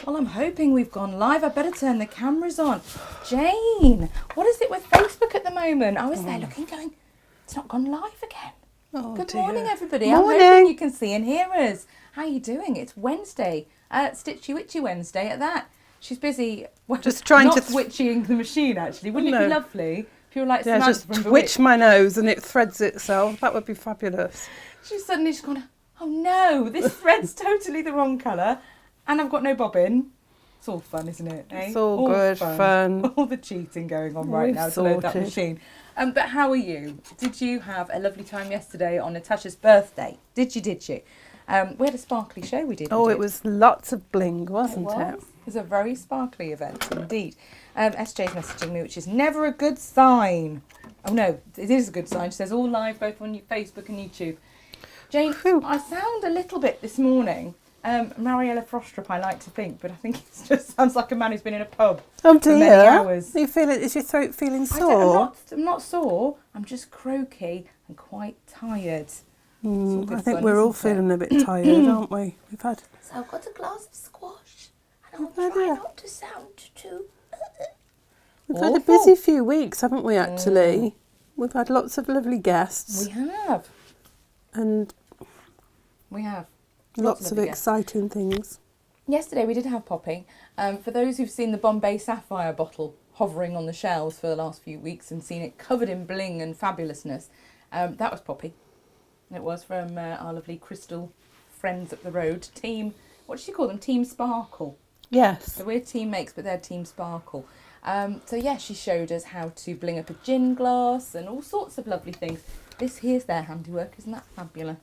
Well, I'm hoping we've gone live. I better turn the cameras on. Jane, what is it with Facebook at the moment? I was there looking, going, it's not gone live again. Oh, Good dear. morning, everybody. Morning. I'm hoping you can see and hear us. How are you doing? It's Wednesday. Stitchy Witchy Wednesday at that. She's busy. Well, Just trying not to witching the machine, actually. Wouldn't it be No. lovely if you were like Yeah, Samantha just from twitch Bewitched? my nose and it threads itself. That would be fabulous. She's gone, oh no, this thread's totally the wrong colour and I've got no bobbin. It's all fun, isn't it? Eh? It's all good fun. All the cheating going on right We've now to load that sorted. machine. But how are you? Did you have a lovely time yesterday on Natasha's birthday? Did you? We had a sparkly show, we did. Oh, it was lots of bling, wasn't it? It was a very sparkly event indeed. SJ's messaging me, which is never a good sign. Oh no, it is a good sign. She says all live both on Facebook and YouTube. Jane, Phew. I sound a little bit this morning. Mariella Frostrup, I like to think, but I think it just sounds like a man who's been in a pub Oh for many dear. hours. You feel it? Is your throat feeling I'm sore? not sore. I'm just croaky and quite tired. It's all good I think fun, we're all isn't it? feeling a bit tired, aren't we? We've had. So I've got a glass of squash and Oh, I'll try dear. not to sound too... We've had a Awful. busy few weeks, haven't we? Actually, we've had lots of lovely guests We have. and We have. lots of lovely guests. exciting things. Yesterday we did have popping. For those who've seen the Bombay Sapphire bottle hovering on the shelves for the last few weeks and seen it covered in bling and fabulousness, that was poppy. It was from our lovely crystal friends up the road. Team, what did you call them? Team Sparkle. Yes. So we're Team Makes, but they're Team Sparkle. So yeah, she showed us how to bling up a gin glass and all sorts of lovely things. This here's their handiwork, isn't that fabulous?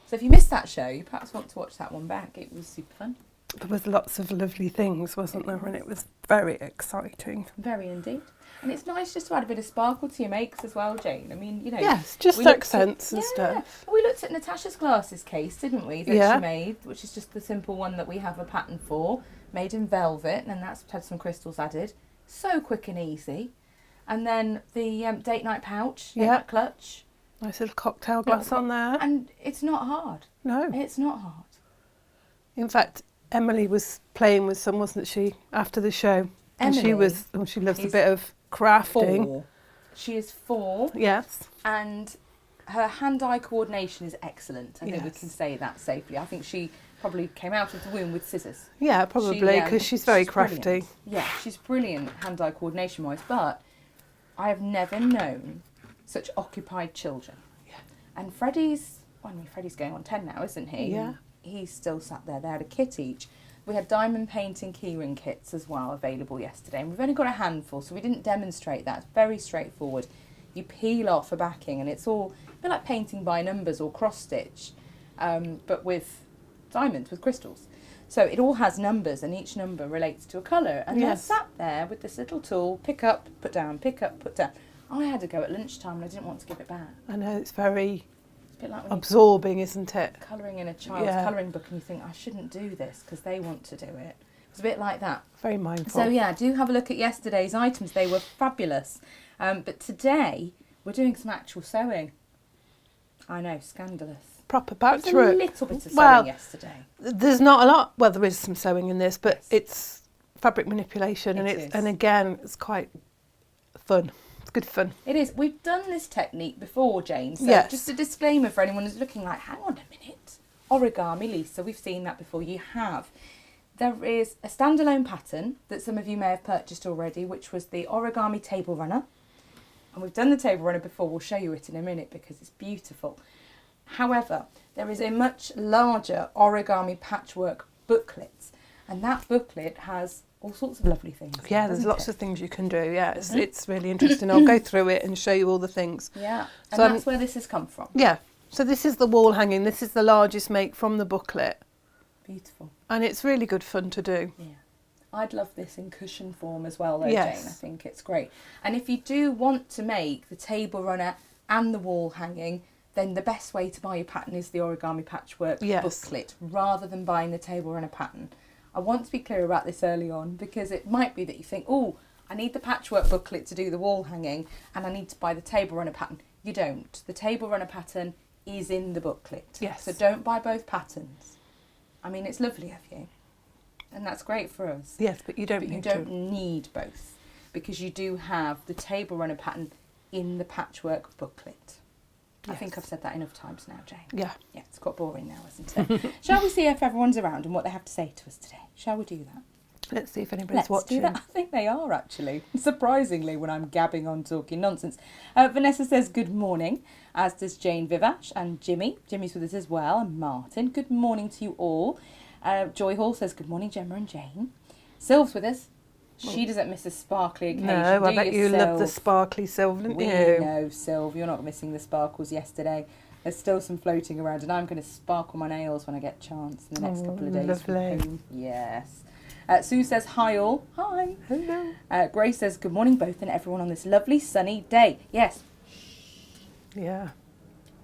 So if you missed that show, you perhaps want to watch that one back. It was super fun. There was lots of lovely things, wasn't there? And it was very exciting. Very indeed. And it's nice just to add a bit of sparkle to your makes as well, Jane. I mean, you know. Yes, just we looked accents and yeah. stuff. We looked at Natasha's glasses case, didn't we? That Yeah. she made, which is just the simple one that we have a pattern for, made in velvet, and that's had some crystals added. So quick and easy. And then the date night pouch, date Yeah. night clutch. Nice little cocktail glass on there. And it's not hard. No. It's not hard. In fact, Emily was playing with some, wasn't she, after the show? And she Emily was. Oh, she loves a is bit of crafting. 4. She is 4. Yes. And her hand-eye coordination is excellent. I think we Yes. can say that safely. I think she probably came out of the womb with scissors. Yeah, probably because she's very crafty. brilliant. Yeah, she's brilliant hand-eye coordination-wise, but I have never known such occupied children. Yeah. And Freddie's going on 10 now, isn't he? Yeah. He's still sat there. They had a kit each. We had diamond painting keyring kits as well available yesterday, and we've only got a handful, so we didn't demonstrate that. It's very straightforward. You peel off a backing, and it's all a bit like painting by numbers or cross-stitch, but with diamonds, with crystals. So it all has numbers, and each number relates to a colour. And Yes. they're sat there with this little tool, pick up, put down, pick up, put down. I had to go at lunchtime, and I didn't want to give it back. I know, it's very It's a bit like when absorbing, isn't it? you're colouring in a child's Yeah. colouring book, and you think, I shouldn't do this because they want to do it. It's a bit like that. Very mindful. So yeah, do have a look at yesterday's items. They were fabulous. But today we're doing some actual sewing. I know, scandalous. Proper There was a patchwork. little bit of sewing Well, yesterday. There's not a lot. Well, there is some sewing in this, but it's fabric manipulation, and It it's is. and again, it's quite fun. It's good fun. It is. We've done this technique before, Jane. So Yes. just a disclaimer for anyone who's looking like, hang on a minute. Origami, Lisa, we've seen that before. You have. There is a standalone pattern that some of you may have purchased already, which was the Origami Table Runner. And we've done the Table Runner before. We'll show you it in a minute because it's beautiful. However, there is a much larger origami patchwork booklet. And that booklet has all sorts of lovely things. Yeah, there's doesn't lots it? of things you can do. Yeah, it's really interesting. I'll go through it and show you all the things. Yeah, and So that's where this has come from. Yeah. So this is the wall hanging. This is the largest make from the booklet, Beautiful. and it's really good fun to do. Yeah. I'd love this in cushion form as well, though, Yes. Jane. I think it's great. And if you do want to make the table runner and the wall hanging, then the best way to buy your pattern is the Origami Patchwork Yes. booklet, rather than buying the table runner pattern. I want to be clear about this early on, because it might be that you think, oh, I need the patchwork booklet to do the wall hanging, and I need to buy the table runner pattern. You don't. The table runner pattern is in the booklet. Yes. So don't buy both patterns. I mean, it's lovely of you. and that's great for us. Yes, but you don't But you need don't to. need both, because you do have the table runner pattern in the patchwork booklet. I Yes. think I've said that enough times now, Jane. Yeah. Yeah, it's got boring now, isn't it? Shall we see if everyone's around and what they have to say to us today? Shall we do that? Let's see if anybody's Let's watching. do that. I think they are, actually, surprisingly, when I'm gabbing on talking nonsense. Vanessa says good morning, as does Jane Vivash and Jimmy. Jimmy's with us as well, and Martin. Good morning to you all. Joy Hall says good morning, Gemma and Jane. Sylv's with us. She doesn't miss a sparkly occasion. No, I bet you love the Sylv? sparkly Sylv, didn't We you? know, Sylv, you're not missing the sparkles yesterday. There's still some floating around, and I'm going to sparkle my nails when I get a chance in the next couple of days from lovely. home. Yes. Sue says hi all. Hi. Hello. Grace says good morning both and everyone on this lovely sunny day. Yes, Yeah,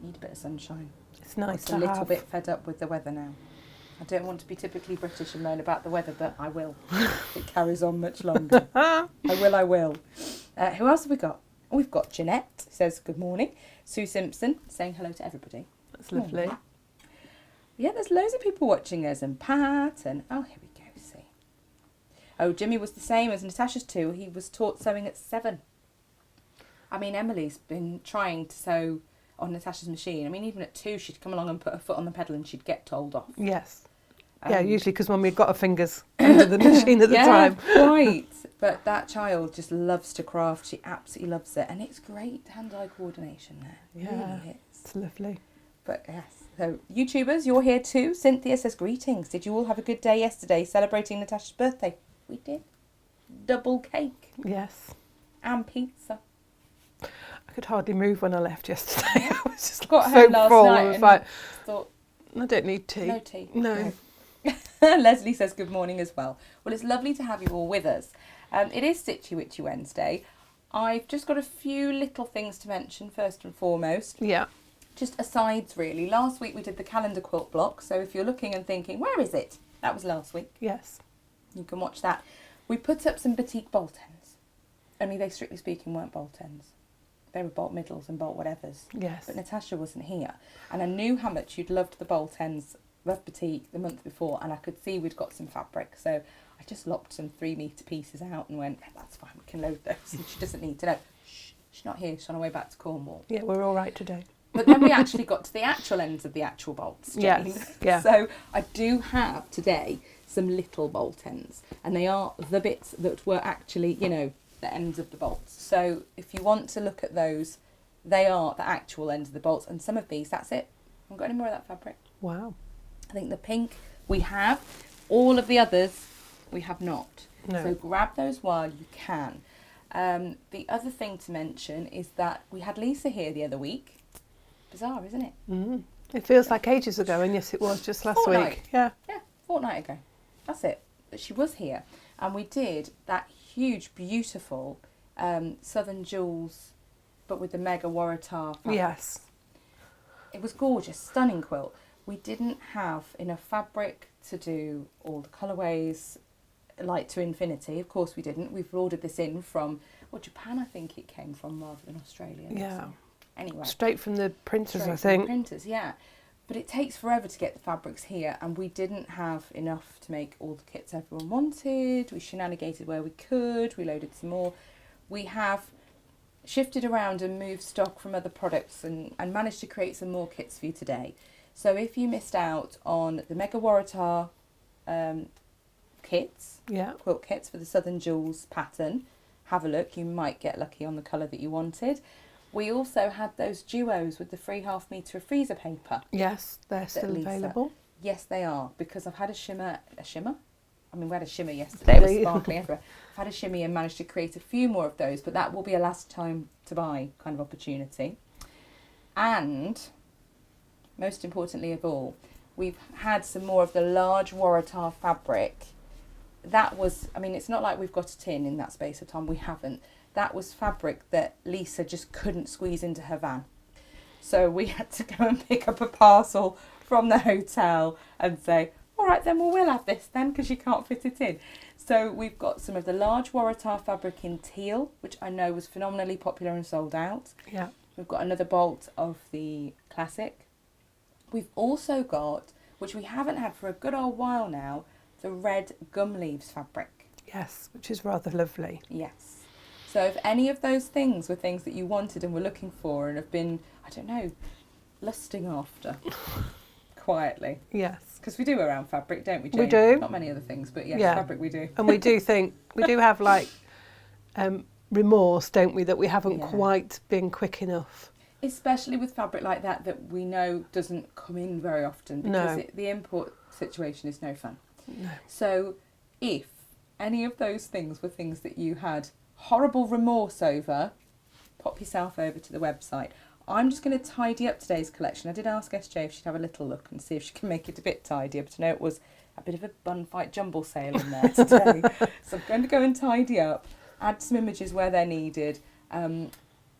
need a bit of sunshine. it's nice It's to a little have. bit fed up with the weather now. I don't want to be typically British and moan about the weather, but I will. If it carries on much longer. I will. Who else have we got? Oh, we've got Jeanette, who says good morning. Sue Simpson saying hello to everybody. That's lovely. Morning. Yeah, there's loads of people watching us, and Pat, and oh, here we go, see. Oh, Jimmy was the same as Natasha's too. He was taught sewing at 7. I mean, Emily's been trying to sew on Natasha's machine. I mean, even at 2, she'd come along and put her foot on the pedal and she'd get told off. Yes. Yeah, Um, usually because when we've got our fingers under the machine at the time. Quite. But that child just loves to craft. She absolutely loves it. And it's great hand-eye coordination there. It Yeah. really is. It's lovely. But yes. So, YouTubers, you're here too. Cynthia says greetings. Did you all have a good day yesterday celebrating Natasha's birthday? We did. Double cake Yes. and pizza. I could hardly move when I left yesterday. I was just Got so home last full. night I was and like, thought, I don't need tea. no tea. No. Leslie says good morning as well. Well, it's lovely to have you all with us. It is Stitchy Witchy Wednesday. I've just got a few little things to mention first and foremost. Yeah. Just asides really. Last week we did the calendar quilt block, so if you're looking and thinking, where is it? That was last week. Yes. You can watch that. We put up some batik bolt ends. Only they, strictly speaking, weren't bolt ends. They were bolt middles and bolt whatevers. Yes. But Natasha wasn't here. And I knew how much you'd loved the bolt ends, loved batik the month before, and I could see we'd got some fabric. So I just lopped some 3-metre pieces out and went, that's fine, we can load those. And she doesn't need to know. Shh, she's not here, she's on her way back to Cornwall. Yeah, we're all right today. But then we actually got to the actual ends of the actual bolts, Jane. Yes, yeah. So I do have today some little bolt ends, and they are the bits that were actually, you know, the ends of the bolts. So if you want to look at those, they are the actual ends of the bolts, and some of these, that's it. I haven't got any more of that fabric. Wow. I think the pink we have, all of the others we have not. No. So grab those while you can. The other thing to mention is that we had Lisa here the other week. Bizarre, isn't it? Mm. It feels like ages ago, and yes, it was just last Fortnight. week. Yeah. Yeah, fortnight ago. That's it. But she was here, and we did that huge, beautiful Southern Jewels, but with the mega Waratah fabric. Yes. It was gorgeous, stunning quilt. We didn't have enough fabric to do all the colourways, like to infinity. Of course we didn't. We've ordered this in from, well, Japan I think it came from rather than Australia. Yeah. Anyway. Straight from the printers, Straight I from the think. printers, yeah. But it takes forever to get the fabrics here, and we didn't have enough to make all the kits everyone wanted. We shenanigated where we could. We loaded some more. We have shifted around and moved stock from other products and managed to create some more kits for you today. So if you missed out on the Mega Waratah kits, Yeah. quilt kits for the Southern Jewels pattern, have a look. You might get lucky on the colour that you wanted. We also had those duos with the 3.5 metre of freezer paper. Yes, they're still Lisa. available. Yes, they are, because I've had a shimmer? I mean, we had a shimmer yesterday, it was sparkling everywhere. I've had a shimmy and managed to create a few more of those, but that will be a last time to buy kind of opportunity. And, most importantly of all, we've had some more of the large Waratah fabric. That was, I mean, it's not like we've got it in that space of time, we haven't. That was fabric that Lisa just couldn't squeeze into her van. So we had to go and pick up a parcel from the hotel and say, all right then, well, we'll have this then because you can't fit it in. So we've got some of the large Waratah fabric in teal, which I know was phenomenally popular and sold out. Yeah. We've got another bolt of the classic. We've also got, which we haven't had for a good old while now, the red gum leaves fabric. Yes, which is rather lovely. Yes. So if any of those things were things that you wanted and were looking for and have been, I don't know, lusting after quietly. Yes. Because we do around fabric, don't we, Jane? We do. Not many other things, but yes, Yeah. fabric we do. And we do have like remorse, don't we, that we haven't Yeah. quite been quick enough. Especially with fabric like that we know doesn't come in very often because No. the import situation is no fun. No. So if any of those things were things that you had horrible remorse over, pop yourself over to the website. I'm just going to tidy up today's collection. I did ask SJ if she'd have a little look and see if she can make it a bit tidier, but I know it was a bit of a bun fight jumble sale in there today. So I'm going to go and tidy up, add some images where they're needed.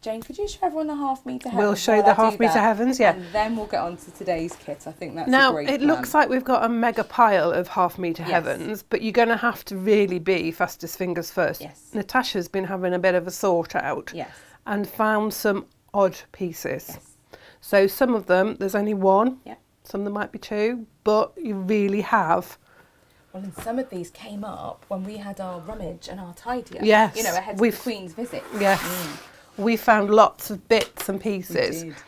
Jane, could you show everyone the half metre heavens? We'll show you the half metre heavens, yeah. And then we'll get on to today's kit. I think that's now, a great it plan. looks like we've got a mega pile of half metre Yes. heavens, but you're going to have to really be fastest fingers first. Yes. Natasha's been having a bit of a sort out Yes. and found some odd pieces. Yes. So some of them, there's only one, Yep. some there might be two, but you really have. Well, and some of these came up when we had our rummage and our tidy up. Yes, You know, ahead of we've- the Queen's visit. Yes. We found lots of bits and pieces, We did.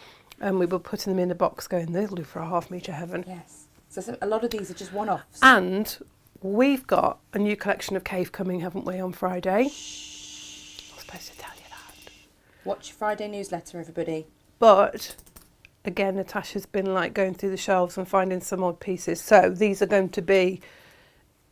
and we were putting them in a box going, they'll do for a half metre heaven. Yes. So a lot of these are just one-offs. And we've got a new collection of cave coming, haven't we, on Friday? I'm supposed to tell you that. Watch your Friday newsletter, everybody. But again, Natasha's been like going through the shelves and finding some odd pieces. So these are going to be,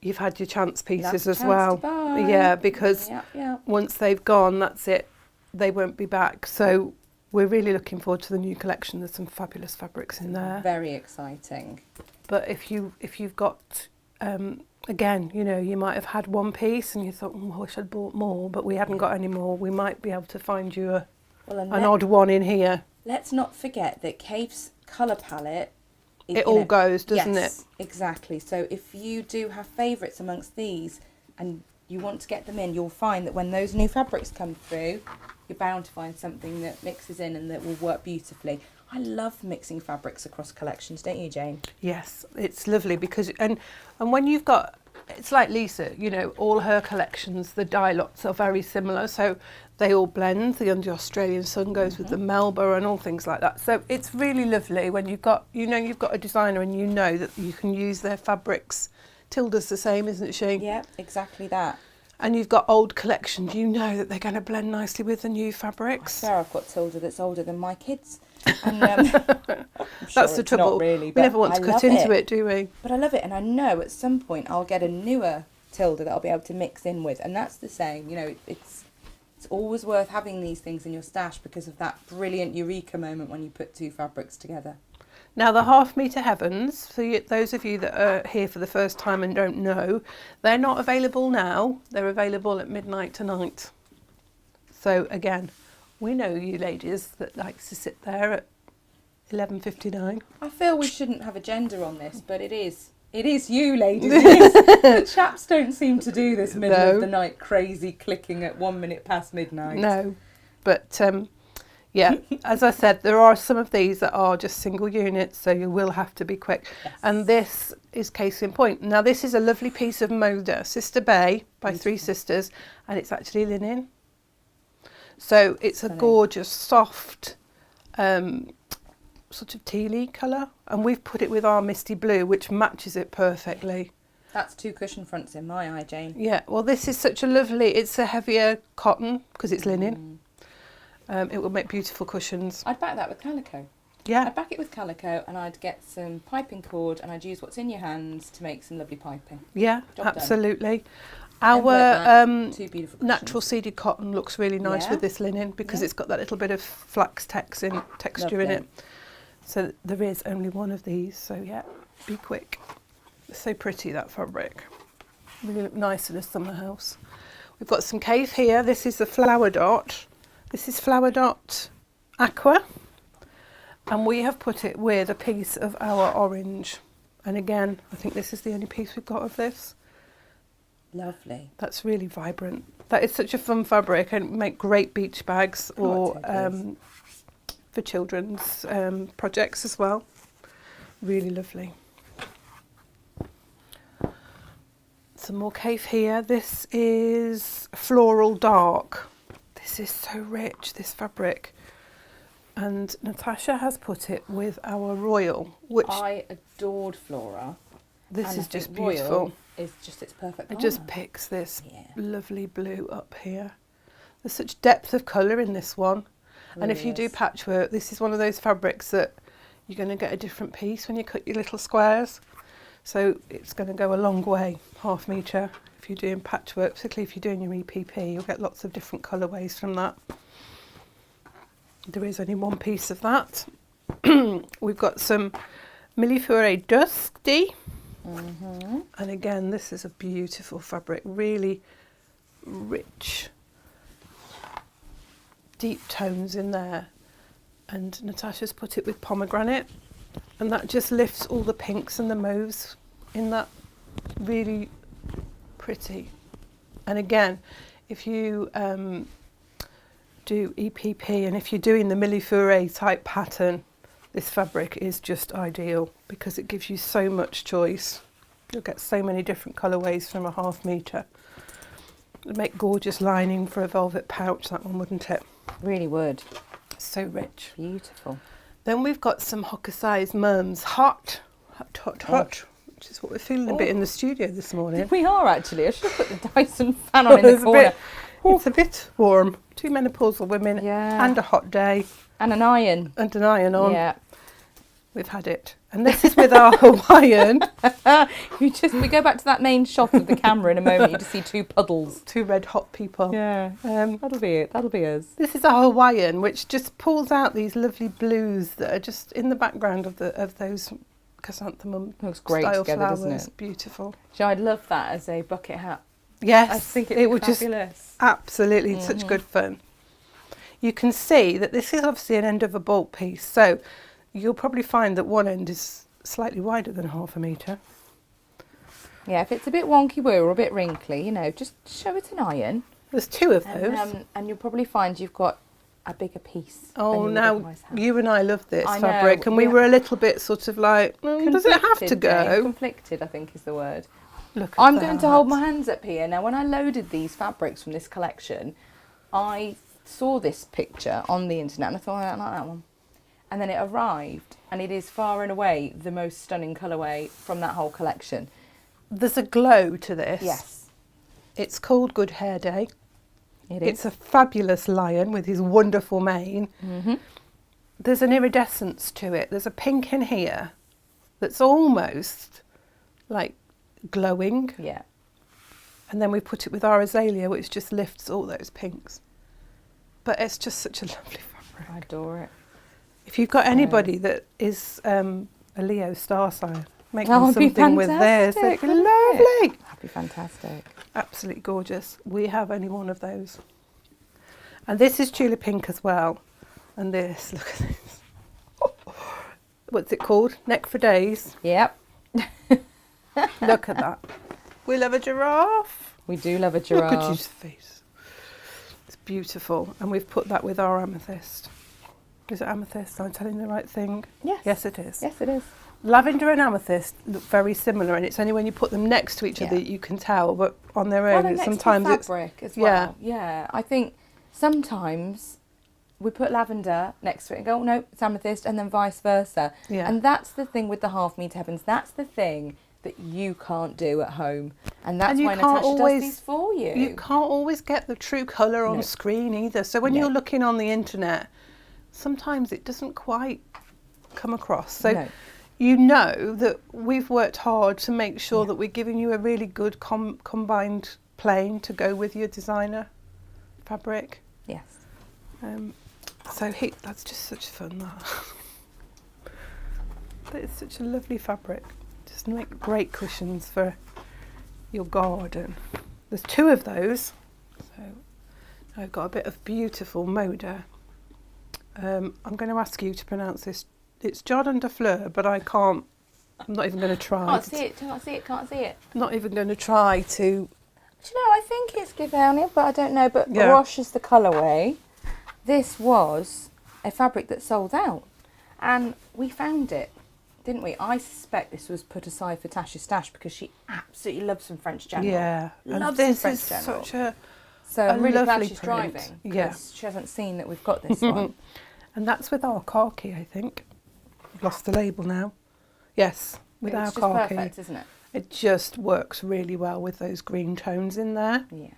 you've had your chance pieces as well. Yeah, because Yep. once they've gone, that's it. They won't be back. So we're really looking forward to the new collection. There's some fabulous fabrics in there. Very exciting. But if you've got, again, you know, you might have had one piece and you thought, I wish I'd bought more, but we hadn't got any more. We might be able to find you an odd one in here. Let's not forget that Cave's colour palette... It all goes, doesn't it? Yes, exactly. So if you do have favourites amongst these and you want to get them in, you'll find that when those new fabrics come through, you're bound to find something that mixes in and that will work beautifully. I love mixing fabrics across collections, don't you, Jane? Yes, it's lovely because and when you've got, it's like Lisa, you know, all her collections, the dye lots are very similar, so they all blend. The Under Australian Sun goes with the Melba and all things like that. So it's really lovely when you've got, you know, you've got a designer and you know that you can use their fabrics. Tilda's the same, isn't she? Yeah, exactly that. And you've got old collections, you know that they're going to blend nicely with the new fabrics. There, I've got Tilda that's older than my kids. And, I'm sure That's the it's trouble. Not really, We but never want to I cut love into it, do we? But I love it, and I know at some point I'll get a newer Tilda that I'll be able to mix in with, and that's the same. You know, it's always worth having these things in your stash because of that brilliant eureka moment when you put two fabrics together. Now the half metre heavens, for those of you that are here for the first time and don't know, they're not available now. They're available at midnight tonight. So again, we know you ladies that likes to sit there at 11:59. I feel we shouldn't have a gender on this, but it is you ladies. It is. The chaps don't seem to do this middle of the night crazy clicking at 1 minute past midnight. No, but yeah, as I said, there are some of these that are just single units, so you will have to be quick. Yes. And this is case in point. Now this is a lovely piece of Moda, Sister Bay by Three Sisters, and it's actually linen. So it's a gorgeous, soft, sort of tealy colour, and we've put it with our misty blue, which matches it perfectly. That's two cushion fronts in my eye, Jane. Yeah, well this is such a lovely, it's a heavier cotton because it's linen. It will make beautiful cushions. I'd back that with calico. Yeah. I'd back it with calico and I'd get some piping cord and I'd use what's in your hands to make some lovely piping. Yeah, Job absolutely. Then work Our that, two beautiful natural cushions. seeded cotton looks really nice Yeah. with this linen because Yeah. it's got that little bit of flax texture in Lovely. it. So there is only one of these, so yeah, be quick. It's so pretty, that fabric. Really look nice in a summer house. We've got some cave here. This is the Flower Dot. This is Flower Dot Aqua. And we have put it with a piece of our orange. And again, I think this is the only piece we've got of this. Lovely. That's really vibrant. That is such a fun fabric and make great beach bags or for children's projects as well. Really lovely. Some more cave here. This is floral dark. This is so rich, this fabric. And Natasha has put it with our royal, which I adored Flora. this And is I just think beautiful. Royal is just its perfect It colour. just picks this Yeah. lovely blue up here. There's such depth of colour in this one. And if Really you do is. patchwork, this is one of those fabrics that you're going to get a different piece when you cut your little squares. So it's going to go a long way, ½ metre. If you're doing patchwork, particularly if you're doing your EPP, you'll get lots of different colourways from that. There is only one piece of that. We've got some Millefeuille Dusty. And again, this is a beautiful fabric, really rich, deep tones in there. And Natasha's put it with pomegranate, and that just lifts all the pinks and the mauves in that. Really pretty. And again, if you do EPP and if you're doing the Millefeuille type pattern, this fabric is just ideal because it gives you so much choice. You'll get so many different colourways from a ½ metre. It'd make gorgeous lining for a velvet pouch, that one, wouldn't it? Really would. So rich. Beautiful. Then we've got some Hokusai's Mums Hot, which is what we're feeling a bit in the studio this morning. We are actually. I should have put the Dyson fan on in the It's corner. it's a bit warm. 2 menopausal women Yeah. and a hot day And an iron. and an iron on. Yeah. We've had it. And this is with our Hawaiian. We go back to that main shot of the camera in a moment. You just see 2 puddles. 2 red hot people. Yeah. That'll be it. That'll be us. This is a Hawaiian, which just pulls out these lovely blues that are just in the background of those chrysanthemum Looks great style together, flowers. doesn't it? Beautiful. So I'd love that as a bucket hat. Yes, I think it would just fabulous. absolutely such good fun. You can see that this is obviously an end of a bolt piece, so you'll probably find that one end is slightly wider than ½ metre. Yeah, if it's a bit wonky woo or a bit wrinkly, just show it an iron. There's 2 of those. And you'll probably find you've got a bigger piece. than Oh, you would now otherwise have. you and I love this I know, fabric, and we yeah. were a little bit sort of like, does it have to Conflicted, Jane. go? Conflicted, I think is the word. Look at I'm that. going to hold my hands up here. Now, when I loaded these fabrics from this collection, I saw this picture on the internet and I thought, I like that one. And then it arrived, and it is far and away the most stunning colourway from that whole collection. There's a glow to this. Yes, It's called Good Hair Day. it It's is. a fabulous lion with his wonderful mane. Mm-hmm. There's an iridescence to it. There's a pink in here that's almost like glowing. Yeah. And then we put it with our azalea, which just lifts all those pinks. But it's just such a lovely fabric. I adore it. If you've got anybody that is a Leo star sign, make That them would be something with theirs. They'd fantastic, be wouldn't lovely. That'd be fantastic. Absolutely gorgeous. We have only one of those. And this is tulip pink as well. And this, look at this. What's it called? Neck for days. Yep. Look at that. We love a giraffe. We do love a Look giraffe. at his face. It's beautiful. And we've put that with our amethyst. Is it amethyst? Am I telling the right thing? Yes. Yes, it is. Yes, it is. Lavender and amethyst look very similar, and it's only when you put them next to each other Yeah. that you can tell, but on their Well, own, and it's next to sometimes it's... fabric as yeah. well. Yeah. I think sometimes we put lavender next to it and go, oh, no, it's amethyst, and then vice versa. Yeah. And that's the thing with the ½ metre heavens. That's the thing that you can't do at home. And that's And you why can't Natasha always- does these for you. You can't always get the true colour on No. screen either. So when No. you're looking on the internet, sometimes it doesn't quite come across. So No. you know that we've worked hard to make sure Yeah. that we're giving you a really good combined plain to go with your designer fabric. Yes. So that's just such fun, that. But it's such a lovely fabric. Just make great cushions for your garden. There's 2 of those. So I've got a bit of beautiful Moda. I'm going to ask you to pronounce this. It's Jardin de Fleur, but I can't. I'm not even going to try. Can't see it, can't see it, can't see it. Not even going to try to. Do you know, I think it's Giverny, but I don't know. But Yeah. Roche is the colourway. This was a fabric that sold out. And we found it didn't we? I suspect this was put aside for Tasha's stash because she absolutely loves some French General. Yeah, and Loves this some is French General. such a So I'm really glad lovely she's print. driving Yeah. because she hasn't seen that we've got this one. And that's with our khaki, I think. I've lost the label now. Yes, with our It's just khaki. perfect, isn't it? It just works really well with those green tones in there. Yeah.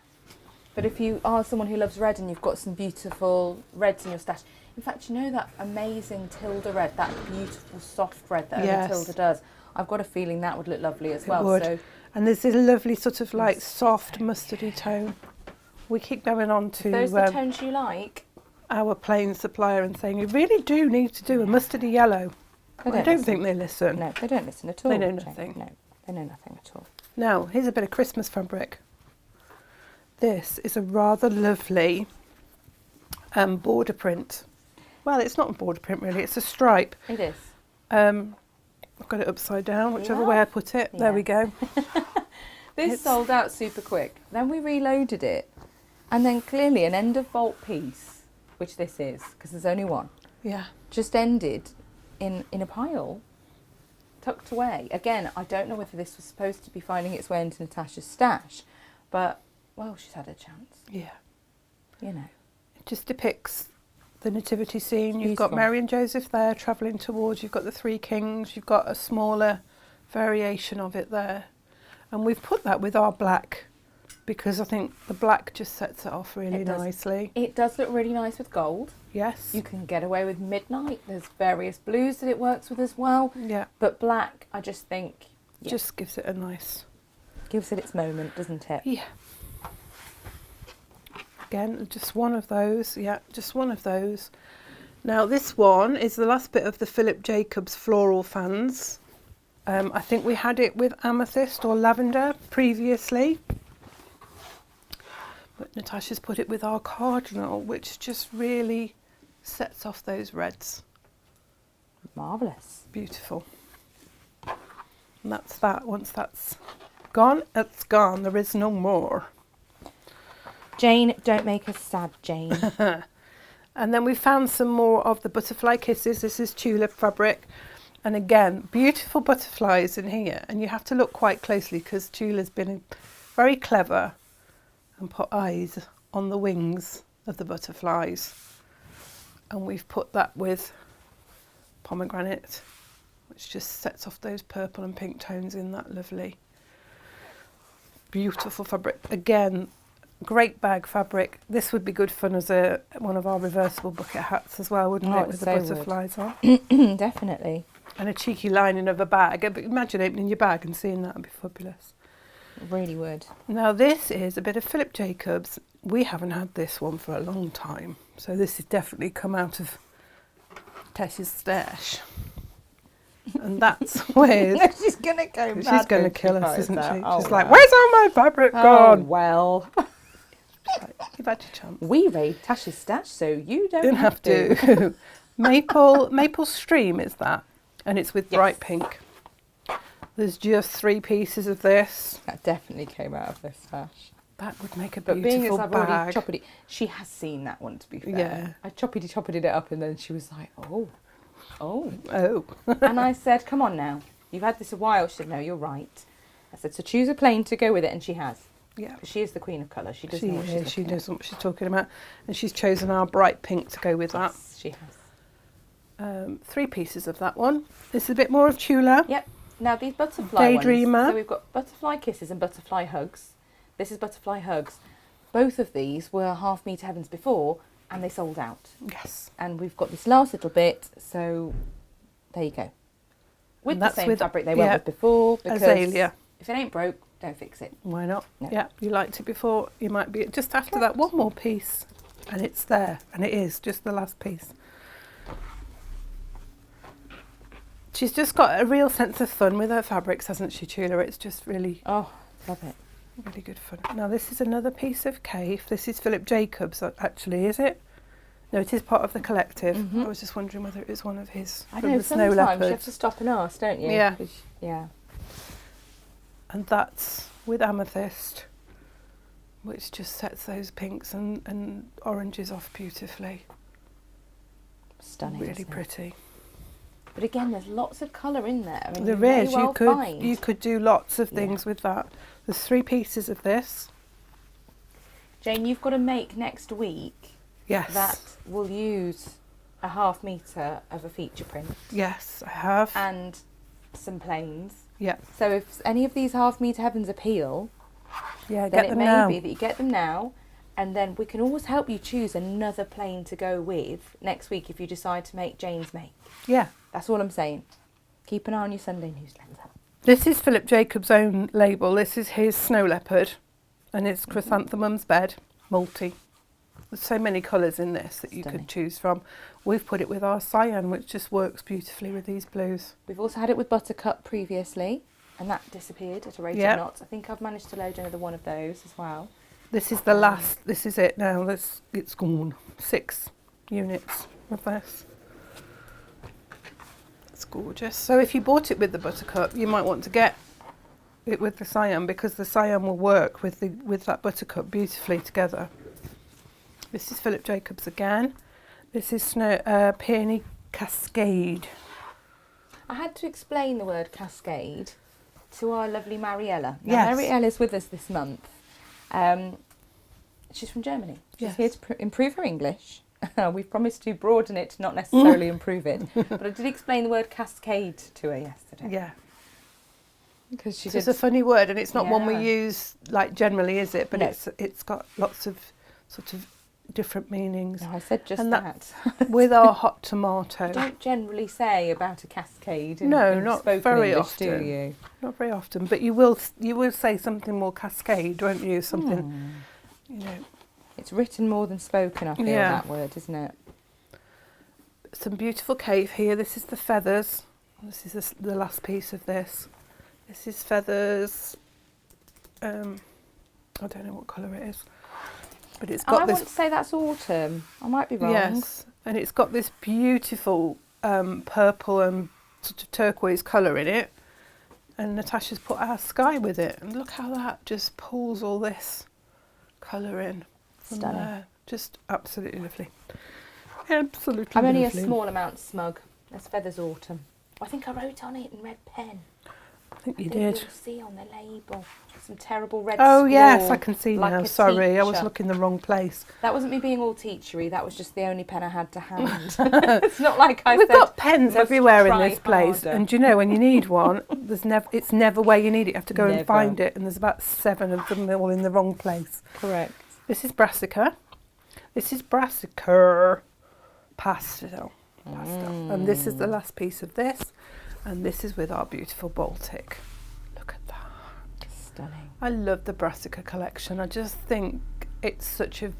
But if you are someone who loves red and you've got some beautiful reds in your stash, in fact, you know that amazing Tilda red, that beautiful soft red that only Tilda does? I've got a feeling that would look lovely as well. Would. So, and there's this lovely sort of like soft mustardy tone. We keep going on to those are the tones you like. our plain supplier and saying, you really do need to do a mustardy yellow. I don't think they listen. No, they don't listen at all. They know nothing. No, they know nothing at all. Now, here's a bit of Christmas fabric. This is a rather lovely border print. Well, it's not a border print really, it's a stripe. It is. I've got it upside down, whichever way I put it. Yeah. There we go. This sold out super quick. Then we reloaded it. And then clearly an end of vault piece, which this is, because there's only one, Yeah. just ended in a pile, tucked away. Again, I don't know whether this was supposed to be finding its way into Natasha's stash, but, well, she's had a chance, Yeah. you know. It just depicts the nativity scene. You've Beautiful. got Mary and Joseph there travelling towards, you've got the three kings, you've got a smaller variation of it there. And we've put that with our black because I think the black just sets it off really nicely. It does look really nice with gold. Yes. You can get away with midnight. There's various blues that it works with as well. Yeah. But black, I just think, Just gives it a nice... gives it its moment, doesn't it? Yeah. Again, just one of those. Yeah, just one of those. Now this one is the last bit of the Philip Jacobs floral fans. I think we had it with amethyst or lavender previously. But Natasha's put it with our cardinal, which just really sets off those reds. Marvellous. Beautiful. And that's that. Once that's gone, it's gone. There is no more. Jane, don't make us sad, Jane. And then we found some more of the butterfly kisses. This is tulip fabric. And again, beautiful butterflies in here. And you have to look quite closely because Tula's been very clever and put eyes on the wings of the butterflies. And we've put that with pomegranate, which just sets off those purple and pink tones in that lovely, beautiful fabric. Again, great bag fabric. This would be good fun as one of our reversible bucket hats as well, wouldn't it, with the butterflies on? Definitely. And a cheeky lining of a bag. But imagine opening your bag and seeing that would be fabulous. Really would. Now this is a bit of Philip Jacobs. We haven't had this one for a long time. So this has definitely come out of Tess's stash. And that's with... She's going to go mad. She's going to kill us, isn't she? Oh, She's like, where's all my fabric gone? Well. You've had your chance. We raid Tasha's stash, so you don't Didn't have to. Maple Stream is that. And it's with bright pink. There's just 3 pieces of this. That definitely came out of this stash. That would make a But being beautiful as I've already bag. chopped it, she has seen that one, to be fair. Yeah. I chopped it up, and then she was like, oh. Oh. And I said, come on now. You've had this a while. She said, no, you're right. I said, so choose a plain to go with it, and she has. Yeah. She is the queen of colour. She does She know what she's is. She looking knows what she's talking about. And she's chosen our bright pink to go with at. that. Yes, she has. 3 pieces of that one. This is a bit more of Tula. Yep. Now these butterfly Daydreamer. ones. So we've got butterfly kisses and butterfly hugs. This is butterfly hugs. Both of these were half meter heavens before, and they sold out. Yes. And we've got this last little bit, so there you go. With And the that's same with- fabric they went with before, because Azalea. if it ain't broke, don't fix it. Why not? No. Yeah, you liked it before. You might be just after that one more piece. And it's there. And it is just the last piece. She's just got a real sense of fun with her fabrics, hasn't she, Tula? It's just really, Oh, love it. really good fun. Now, this is another piece of Cave. This is Philip Jacobs, actually, is it? No, it is part of the collective. Mhm. I was just wondering whether it was one of his. I from know, the Snow sometimes you have Leopards. to stop and ask, don't you? Yeah. 'Cause- yeah. And that's with amethyst, which just sets those pinks and oranges off beautifully. Stunning. Really isn't it? pretty. But again, there's lots of colour in there. I mean, There you may is. well find. You could do lots of things with that. There's 3 pieces of this. Jane, you've got to make next week Yes. that will use a 1/2 metre of a feature print. Yes, I have. And some planes. Yeah. So if any of these 1/2 metre heavens appeal, Yeah, then get it them may now. be that you get them now, and then we can always help you choose another plane to go with next week if you decide to make Jane's make. Yeah. That's all I'm saying. Keep an eye on your Sunday newsletter. This is Philip Jacobs' own label. This is his Snow Leopard, and it's Chrysanthemum's Bed, multi. There's so many colours in this that you Stunning. could choose from. We've put it with our cyan, which just works beautifully with these blues. We've also had it with Buttercup previously, and that disappeared at a rate Yep. of knots. I think I've managed to load another one of those as well. This is the last, this is it now, it's gone. 6 units of this. It's gorgeous. So if you bought it with the Buttercup, you might want to get it with the cyan, because the cyan will work with that Buttercup beautifully together. This is Philip Jacobs again. This is Peony Cascade. I had to explain the word cascade to our lovely Mariella. Now, Yes. Mariella's with us this month. She's from Germany. She's Yes. here to improve her English. We've promised to broaden it, not necessarily improve it. But I did explain the word cascade to her yesterday. Yeah. Because she It's did. a funny word, and it's not one we Yeah. use like generally, is it? But No. it's got lots of sort of different meanings. No, I said just And that. With our hot tomato. You don't generally say about a cascade in, No, in not spoken very English, often. do you? Not very often, but you will say something more cascade, won't you? Something, you know. It's written more than spoken, I feel, Yeah. that word, isn't it? Some beautiful cave here. This is the feathers. This is the last piece of this. This is feathers. I don't know what colour it is, but it's got I this. want to say that's autumn. I might be wrong. Yes, and it's got this beautiful purple and sort of turquoise colour in it. And Natasha's put our sky with it, and look how that just pulls all this colour in from Stunning. there. Just absolutely lovely. Absolutely I'm only a lovely. small amount smug. There's feathers autumn. I think I wrote on it in red pen. I think you I think did. You'll see on the label some terrible red. Oh yes, scrawl, I can see like now. a Sorry, I was teacher. looking the wrong place. That wasn't me being all teachery. That was just the only pen I had to hand. It's not like I We've said. got pens must everywhere in try this place, harder. and do you know when you need one, it's never where you need it. You have to go Never. and find it, and there's about 7 of them all in the wrong place. Correct. This is brassica. This is brassica pastel. And this is the last piece of this, and this is with our beautiful Baltic. Look at that. Stunning. I love the brassica collection. I just think it's such a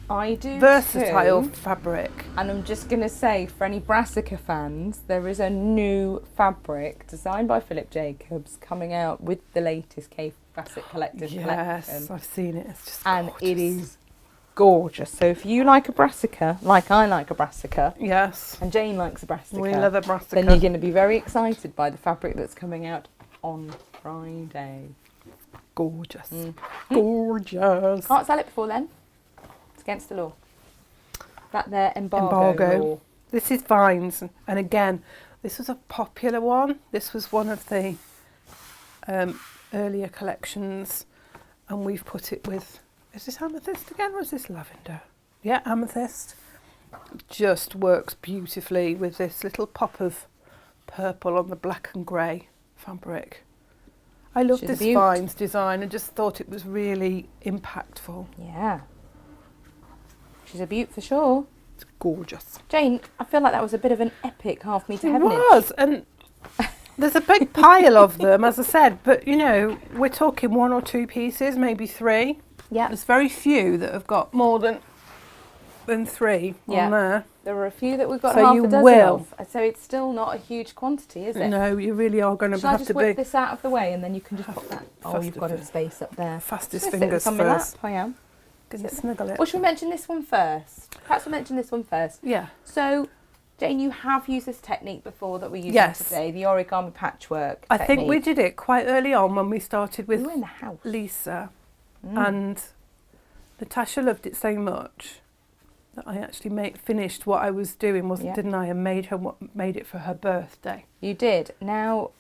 I do versatile too. fabric. And I'm just going to say, for any brassica fans, there is a new fabric designed by Philip Jacobs coming out with the latest Cave Brassic Collector's Yes, collection. I've seen it. It's just And gorgeous. it is gorgeous. So if you like a brassica, like I like a brassica, Yes, and Jane likes a brassica, we love a brassica. then you're going to be very excited by the fabric that's coming out on Friday. Gorgeous. Gorgeous. Can't sell it before then. It's against the law. That there embargo law. This is Vines, and again, this was a popular one. This was one of the earlier collections, and we've put it with, is this amethyst again, or is this lavender? Yeah, amethyst. Just works beautifully with this little pop of purple on the black and grey fabric. I love She's a this beaut. Vines design. I just thought it was really impactful. Yeah. She's a beaut for sure. It's gorgeous. Jane, I feel like that was a bit of an epic half-metre It heavenage. was, and there's a big pile of them, as I said, but you know, we're talking 1 or 2 pieces, maybe 3. Yeah, There's very few that have got more than 3 Yeah. on there. there were a few that we've got So half you a dozen will. of. So it's still not a huge quantity, is it? No, you really are going to Shall I have just to whip be this out of the way and then you can just pop that? Oh, Faster you've got a fi- space up there. fastest Just sit fingers on my lap, first. I am. Can you snuggle it? Or should we mention this one first? Perhaps we'll mention this one first. Yeah. So, Jane, you have used this technique before that we're using Yes. today, the origami patchwork I technique. think we did it quite early on when we started We with were in the house. Lisa, Mm. and Natasha loved it so much that I actually finished what I was doing, Yeah. didn't I? And made it for her birthday. You did. Now,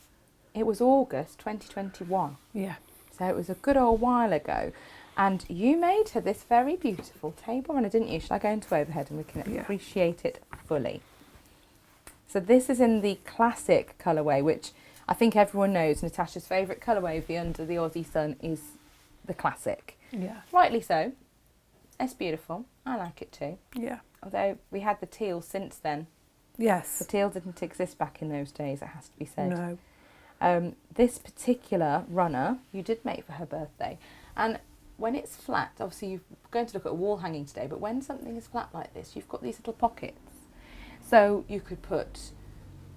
it was August 2021, Yeah. so it was a good old while ago. And you made her this very beautiful table runner, didn't you? Shall I go into overhead and we can Yeah. appreciate it fully? So this is in the classic colourway, which I think everyone knows. Natasha's favourite colourway of the Under the Aussie Sun is the classic. Yeah. Rightly so. It's beautiful. I like it too. Yeah. Although we had the teal since then. The Yes. teal didn't exist back in those days, it has to be said. No. This particular runner you did make for her birthday. And when it's flat, obviously you're going to look at a wall hanging today, but when something is flat like this, you've got these little pockets. So you could put,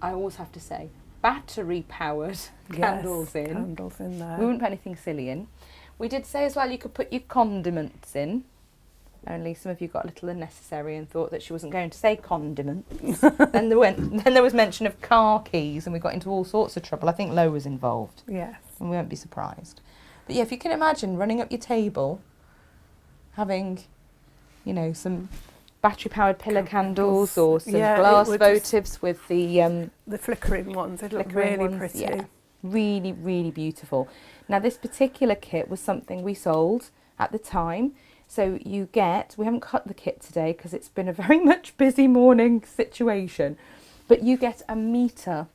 I always have to say, battery-powered candles in. Candles in there. We wouldn't put anything silly in. We did say as well you could put your condiments in. Only some of you got a little unnecessary and thought that she wasn't going to say condiments. then there was mention of car keys and we got into all sorts of trouble. I think Lo was involved. Yes. And we won't be surprised. But yeah, if you can imagine running up your table, having, you know, some battery-powered pillar candles or some glass votives with the flickering ones. They look flickering really ones, pretty. yeah. Really, really beautiful. Now, this particular kit was something we sold at the time. So you get, we haven't cut the kit today because it's been a very much busy morning situation, but you get 1 metre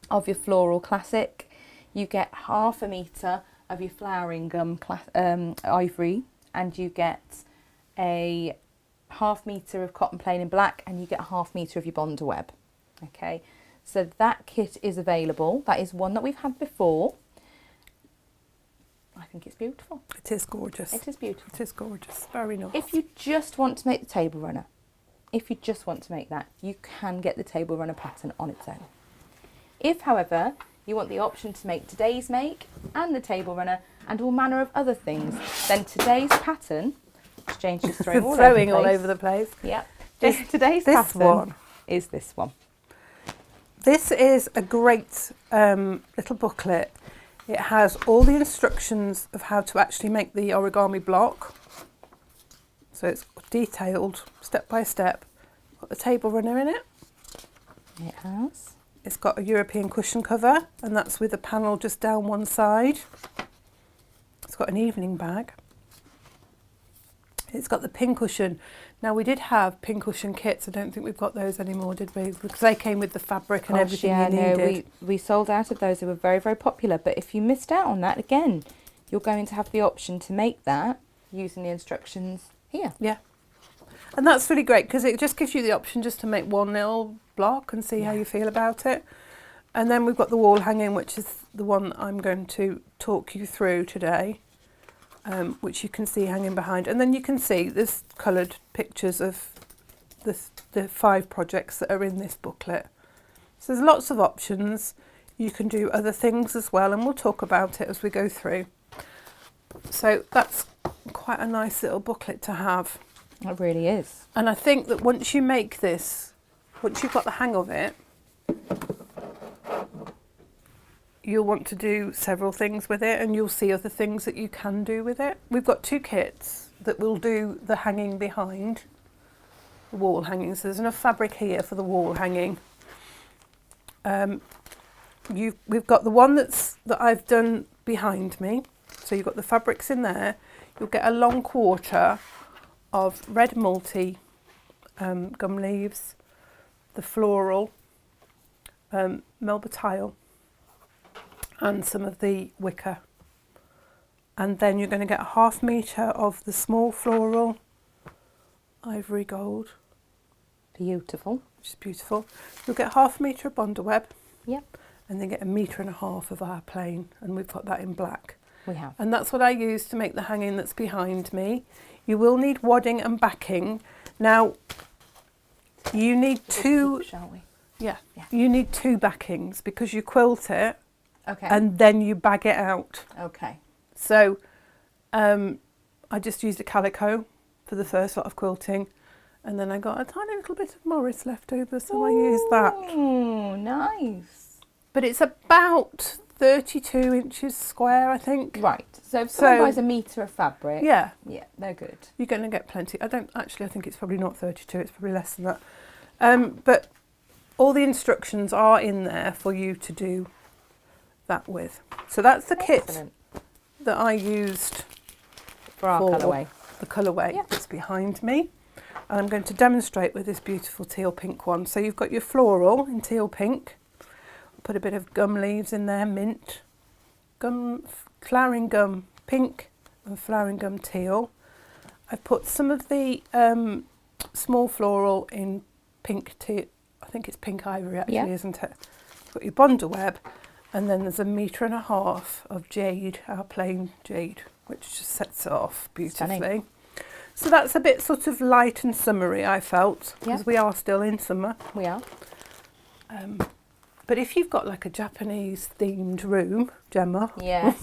of your floral classic. You get 1/2 metre of your flowering gum ivory, and you get a 1/2 metre of cotton plain in black, and you get 1/2 metre of your Bonder web. Okay, so that kit is available. That is one that we've had before. I think it's beautiful. It is gorgeous. It is beautiful. It is gorgeous. Very nice. If you just want to make the table runner, if you just want to make that, you can get the table runner pattern on its own. If, however, you want the option to make today's make and the table runner and all manner of other things, then today's pattern, Jane's just throwing all over the place. Yeah. Today's pattern one is this one. This is a great little booklet. It has all the instructions of how to actually make the origami block. So it's detailed, step by step. Got the table runner in it. It has. It's got a European cushion cover, and that's with a panel just down one side. It's got an evening bag. It's got the pin cushion. Now, we did have pin cushion kits. I don't think we've got those anymore, did we? Because they came with the fabric and everything you needed. No, we sold out of those. They were very, very popular. But if you missed out on that, again, you're going to have the option to make that using the instructions here. Yeah. And that's really great because it just gives you the option just to make one little block and see how you feel about it. And then we've got the wall hanging, which is the one I'm going to talk you through today. Which you can see hanging behind, and then you can see there's coloured pictures of the 5 projects that are in this booklet. So there's lots of options. You can do other things as well, and we'll talk about it as we go through. So that's quite a nice little booklet to have. It really is. And I think that once you make this, once you've got the hang of it, you'll want to do several things with it, and you'll see other things that you can do with it. We've got 2 kits that will do the hanging behind, the wall hanging. So there's enough fabric here for the wall hanging. We've got the one that I've done behind me. So you've got the fabrics in there. You'll get a long quarter of red multi gum leaves, the floral, Melba tile, and some of the wicker. And then you're going to get 1/2 metre of the small floral ivory gold. Beautiful. Which is beautiful. You'll get 1/2 metre of Bonder web. Yep. And then get 1.5 metres of our plain, and we've got that in black. We have. And that's what I use to make the hanging that's behind me. You will need wadding and backing. Now, you need 2... Shall we? Yeah. You need 2 backings because you quilt it. Okay. And then you bag it out. Okay. So I just used a calico for the first lot of quilting, and then I got a tiny little bit of Morris left over, so I used that. Oh, nice. But it's about 32 inches square, I think. Right. So if someone buys a metre of fabric, yeah, they're good. you're going to get plenty. I think it's probably not 32, it's probably less than that. But all the instructions are in there for you to do that with. So that's the kit that I used for our colourway. The colourway that's behind me. And I'm going to demonstrate with this beautiful teal pink one. So you've got your floral in teal pink. Put a bit of gum leaves in there, mint, flowering gum pink and flowering gum teal. I've put some of the small floral in pink teal. I think it's pink ivory actually, isn't it? You've got your bundle web, and then there's 1.5 meters of jade, our plain jade, which just sets it off beautifully. Stunning. So that's a bit sort of light and summery, I felt, because we are still in summer. We are. But if you've got like a Japanese themed room, Gemma. Yes.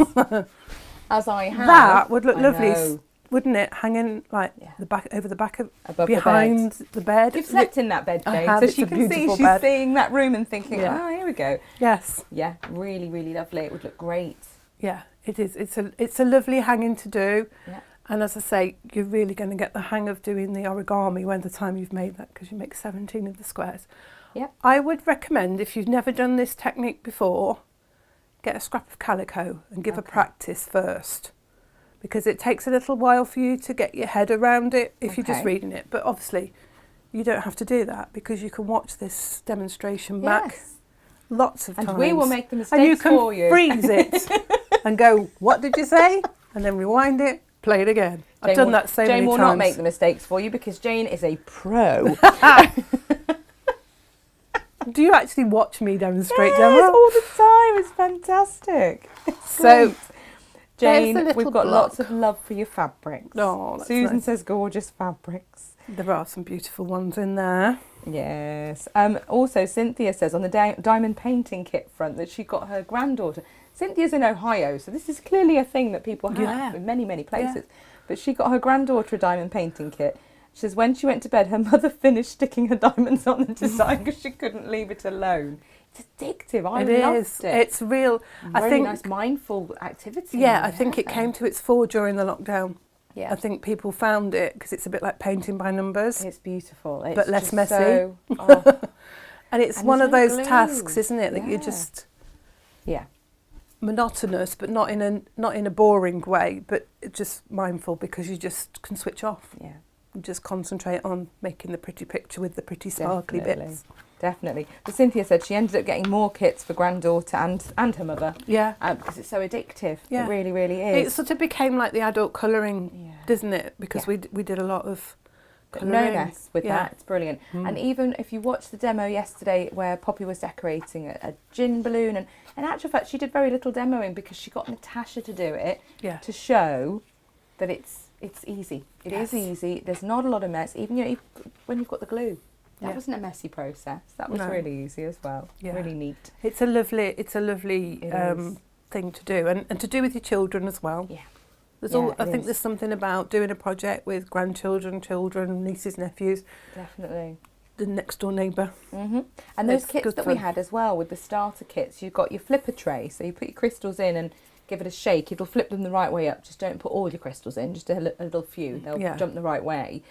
As I have. That would look lovely, wouldn't it? Hanging like the back over the back of above behind the bed. You've slept in that bed, Jane, so she can see she's seeing that room and thinking, oh, here we go. Yes. Yeah, really, really lovely. It would look great. Yeah, it is. It's a lovely hanging to do. Yeah. And as I say, you're really going to get the hang of doing the origami when the time you've made that, because you make 17 of the squares. Yeah. I would recommend, if you've never done this technique before, get a scrap of calico and give a practice first, because it takes a little while for you to get your head around it if you're just reading it. But obviously, you don't have to do that, because you can watch this demonstration back lots of times. And we will make the mistakes for you. And you can freeze it and go, what did you say? And then rewind it, play it again. I've done that so many times. Jane will not make the mistakes for you, because Jane is a pro. Do you actually watch me demonstrate, Gemma? Yes, all the time. It's fantastic. So, Jane, we've got lots of love for your fabrics. Oh, that's Susan nice. says gorgeous fabrics. There are some beautiful ones in there. Yes. Also, Cynthia says on the diamond painting kit front that she got her granddaughter. Cynthia's in Ohio, so this is clearly a thing that people have in many, many places. Yeah. But she got her granddaughter a diamond painting kit. She says when she went to bed, her mother finished sticking her diamonds on the design because she couldn't leave it alone. It's addictive. I loved it. It's real. Really, I think nice mindful activity. Yeah, I think it came to its fore during the lockdown. Yeah. I think people found it because it's a bit like painting by numbers. It's beautiful. It's but less messy. So, and it's one of those tasks, isn't it, that you're just monotonous, but not in a boring way, but just mindful, because you just can switch off. Yeah. Just concentrate on making the pretty picture with the pretty sparkly bits. Definitely. But Cynthia said she ended up getting more kits for granddaughter and her mother. Yeah. Because it's so addictive. Yeah. It really, really is. It sort of became like the adult colouring, doesn't it? Because we did a lot of colouring. No mess with that. It's brilliant. And even if you watched the demo yesterday where Poppy was decorating a gin balloon, and in actual fact she did very little demoing because she got Natasha to do it to show that it's easy. It is easy. There's not a lot of mess. Even when you've got the glue, that wasn't a messy process. That was really easy as well. Yeah. Really neat. It's a lovely thing to do, and to do with your children as well. Yeah. I think there's something about doing a project with grandchildren, children, nieces, nephews. Definitely. The next door neighbour. Mm-hmm. And those kits that we had as well with the starter kits, you've got your flipper tray, so you put your crystals in and give it a shake. It'll flip them the right way up. Just don't put all your crystals in, just a little few. They'll jump the right way.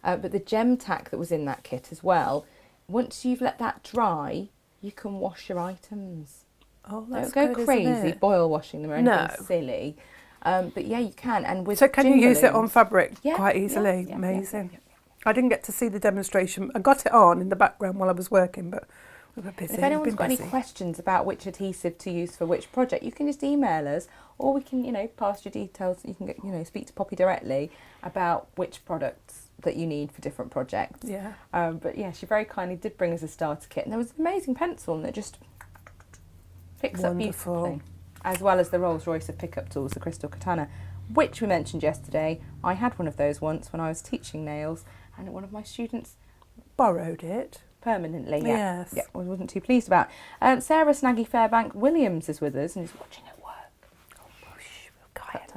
But the gem tack that was in that kit as well, once you've let that dry, you can wash your items. Oh, that's Don't go good, crazy boil washing them or anything silly. But yeah, you can. And with can you use balloons, it on fabric quite easily? Yeah, amazing. Yeah. I didn't get to see the demonstration. I got it on in the background while I was working, but we were busy. If anyone's got any questions about which adhesive to use for which project, you can just email us, or we can, pass your details. You can get, speak to Poppy directly about which products that you need for different projects. Yeah. But yeah, she very kindly did bring us a starter kit, and there was an amazing pencil, and it just picks up beautifully, as well as the Rolls-Royce of pickup tools, the Crystal Katana, which we mentioned yesterday. I had one of those once when I was teaching nails, and one of my students borrowed it. Permanently, Yes. Yeah, I wasn't too pleased about. Sarah Snaggy Fairbank Williams is with us and is watching her work. Oh, we'll quiet.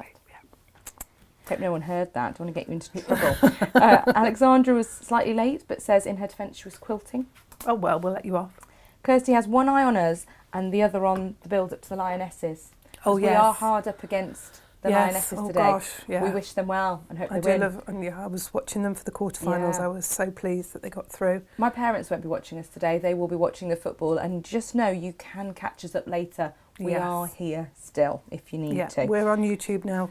Hope no one heard that. Don't want to get you into trouble. Alexandra was slightly late, but says in her defence she was quilting. Oh, well, we'll let you off. Kirsty has one eye on us and the other on the build up to the Lionesses. Oh, We are hard up against the Lionesses today. Gosh, yeah. We wish them well and hope I they win. I was watching them for the quarterfinals. Yeah. I was so pleased that they got through. My parents won't be watching us today. They will be watching the football, and just know you can catch us up later. We are here still if you need to. We're on YouTube now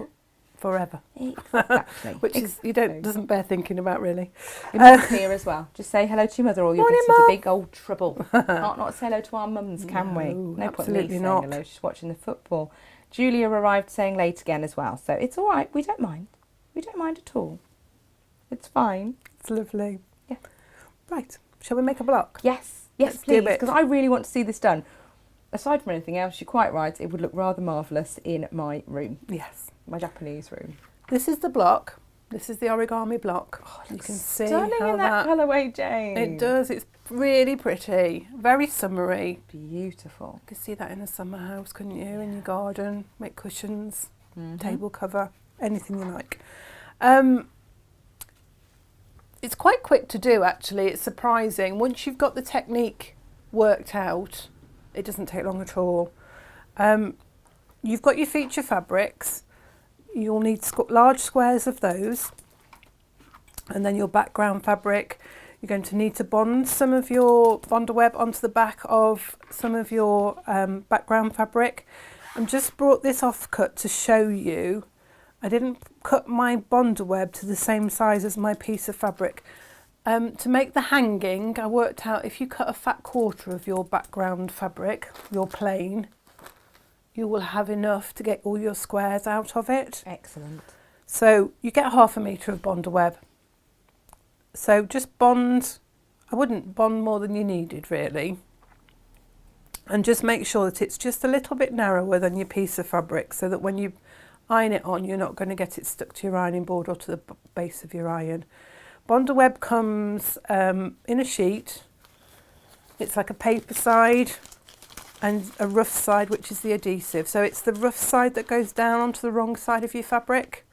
forever. Exactly. Which is doesn't bear thinking about really. Your mum's here as well. Just say hello to your mother or you'll Morning, get into Mum. big old trouble. Can't not say hello to our mums, can we? No point in me absolutely saying not. hello. She's watching the football. Julia arrived saying late again as well. So it's all right. We don't mind. We don't mind at all. It's fine. It's lovely. Yeah. Right. Shall we make a block? Yes. Yes, Let's do please. it. Because I really want to see this done. Aside from anything else, you're quite right. It would look rather marvellous in my room. Yes. My Japanese room. This is the block. This is the origami block. Oh, You can see stunning how in that colourway, Jane. It does. It's really pretty. Very summery. Beautiful. You could see that in a summer house, couldn't you? In your garden, make cushions, Mhm. table cover, anything you like. It's quite quick to do, actually. It's surprising. Once you've got the technique worked out, it doesn't take long at all. You've got your feature fabrics. You'll need large squares of those. And then your background fabric. You're going to need to bond some of your Bondaweb onto the back of some of your background fabric. I've just brought this off cut to show you. I didn't cut my Bondaweb to the same size as my piece of fabric. To make the hanging, I worked out if you cut a fat quarter of your background fabric, your plain, you will have enough to get all your squares out of it. Excellent. So you get 1/2 metre of Bondaweb. So just bond, I wouldn't bond more than you needed really. And just make sure that it's just a little bit narrower than your piece of fabric so that when you iron it on, you're not going to get it stuck to your ironing board or to the base of your iron. Bondaweb comes in a sheet. It's like a paper side and a rough side, which is the adhesive. So it's the rough side that goes down onto the wrong side of your fabric,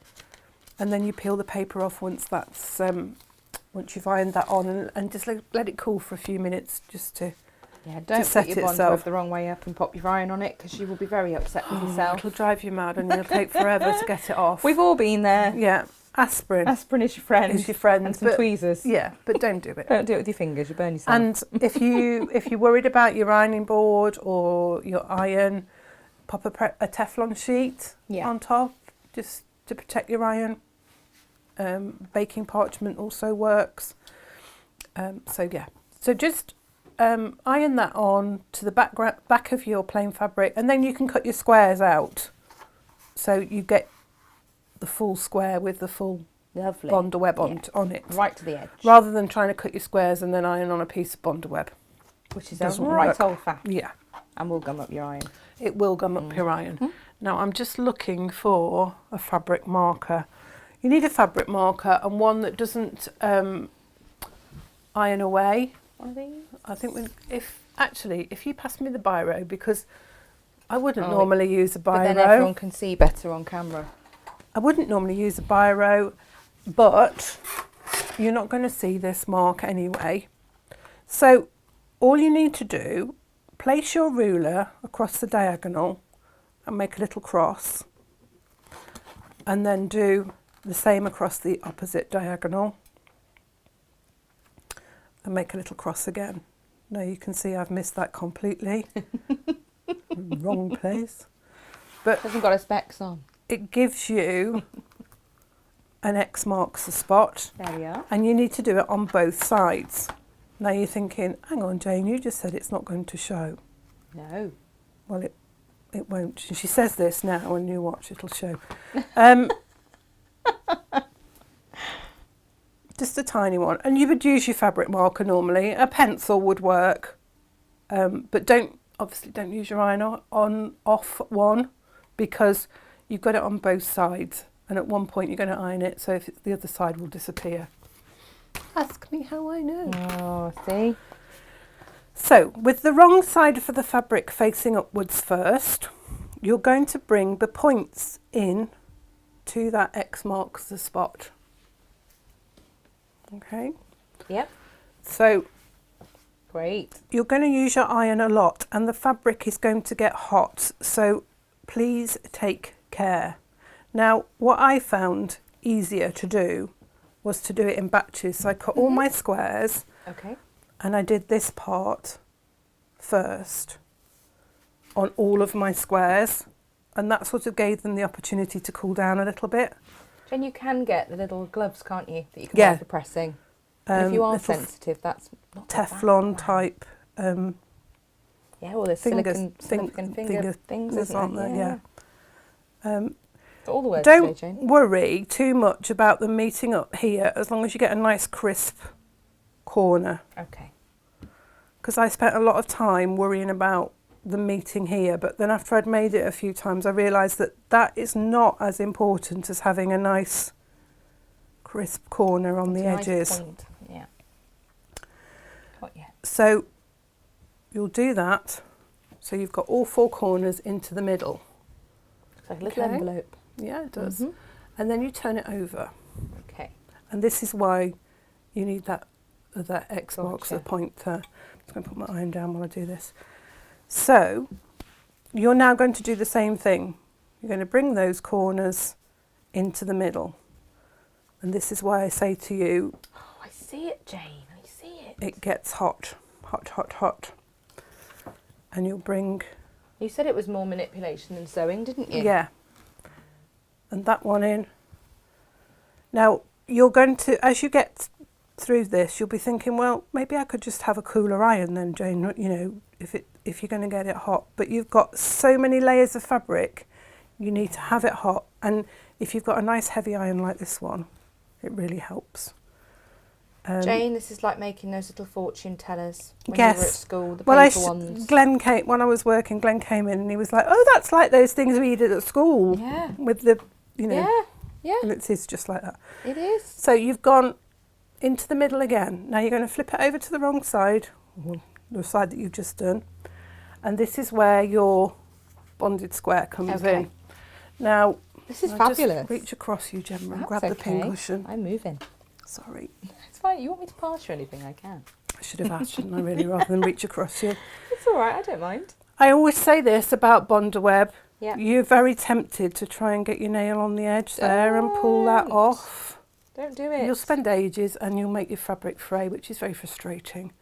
and then you peel the paper off once that's once you've ironed that on, and just let it cool for a few minutes just to don't set put your itself. Bondaweb the wrong way up and pop your iron on it because you will be very upset with yourself. It'll drive you mad and it'll take forever to get it off. We've all been there. Yeah, aspirin. Aspirin is your friend. Is your friend. And some tweezers. Yeah, but don't do it. Don't do it with your fingers, you burn yourself. And if you're worried about your ironing board or your iron, pop a Teflon sheet on top just to protect your iron. Baking parchment also works. So just iron that on to the back of your plain fabric, and then you can cut your squares out. So you get the full square with the full Bondaweb on it. Right to the edge. Rather than trying to cut your squares and then iron on a piece of Bondaweb. Which is Doesn't right work. old fat. Yeah. And will gum up your iron. It will gum up your iron. Now I'm just looking for a fabric marker. You need a fabric marker and one that doesn't iron away. One of these? I think if you pass me the biro, because I wouldn't normally use a biro. But then everyone can see better on camera. I wouldn't normally use a biro, but you're not going to see this mark anyway. So all you need to do, place your ruler across the diagonal and make a little cross, and then do the same across the opposite diagonal and make a little cross again. Now you can see I've missed that completely. Wrong place. But Hasn't got her specs on. it gives you an X marks the spot. There we are. And you need to do it on both sides. Now you're thinking, hang on Jane, you just said it's not going to show. No. Well, it won't. She says this now and you watch, it'll show. Just a tiny one. And you would use your fabric marker normally. A pencil would work. But obviously don't use your iron off one, because you've got it on both sides. And at one point you're going to iron it, so if it's the other side will disappear. Ask me how I know. Oh, see? So, with the wrong side of the fabric facing upwards first, you're going to bring the points in to that X marks the spot. Okay? Yep. So, Great. You're going to use your iron a lot and the fabric is going to get hot, so please take care. Now, what I found easier to do was to do it in batches. So I cut all my squares, Okay. and I did this part first on all of my squares, and that sort of gave them the opportunity to cool down a little bit. Jen, you can get the little gloves, can't you, that you can wear for pressing. And if you are little sensitive, that's not Teflon type Yeah, all the silicone finger things, isn't aren't there? Yeah. Got all the words today, Jane. Don't worry too much about them meeting up here, as long as you get a nice crisp corner. Okay. Because I spent a lot of time worrying about the meeting here, but then after I'd made it a few times, I realised that that is not as important as having a nice crisp corner on the edges. Nice point. Yeah. Got you. So you'll do that. So you've got all 4 corners into the middle. It's like a little envelope. Yeah, it does. And then you turn it over. Okay. And this is why you need that X marks the Gotcha. point there. I'm just going to put my iron down while I do this. So you're now going to do the same thing. You're going to bring those corners into the middle. And this is why I say to you, Oh, I see it, Jane. I see it. it gets hot, hot, hot, hot. And you'll bring... You said it was more manipulation than sewing, didn't you? Yeah. And that one in. Now, you're going to, as you get through this, you'll be thinking, well, maybe I could just have a cooler iron then, Jane, you know, if you're going to get it hot. But you've got so many layers of fabric, you need to have it hot. And if you've got a nice heavy iron like this one, it really helps. Jane, this is like making those little fortune tellers when yes. you were at school, the paper ones. Glenn came, when I was working, Glenn came in and he was like, oh, that's like those things we did at school. Yeah. With the, you know. Yeah, yeah. And it is just like that. It is. So you've gone into the middle again. Now you're going to flip it over to the wrong side, the side that you've just done. And this is where your bonded square comes in. Now, this is I'll fabulous. Just reach across you, Gemma, and That's grab the okay. pincushion. I'm moving. Sorry. It's fine. You want me to pass you anything, I can. I should have asked, shouldn't I, really, rather than reach across you. It's all right. I don't mind. I always say this about Bondaweb. Yeah. You're very tempted to try and get your nail on the edge there and pull that off. Don't do it. You'll spend ages and you'll make your fabric fray, which is very frustrating.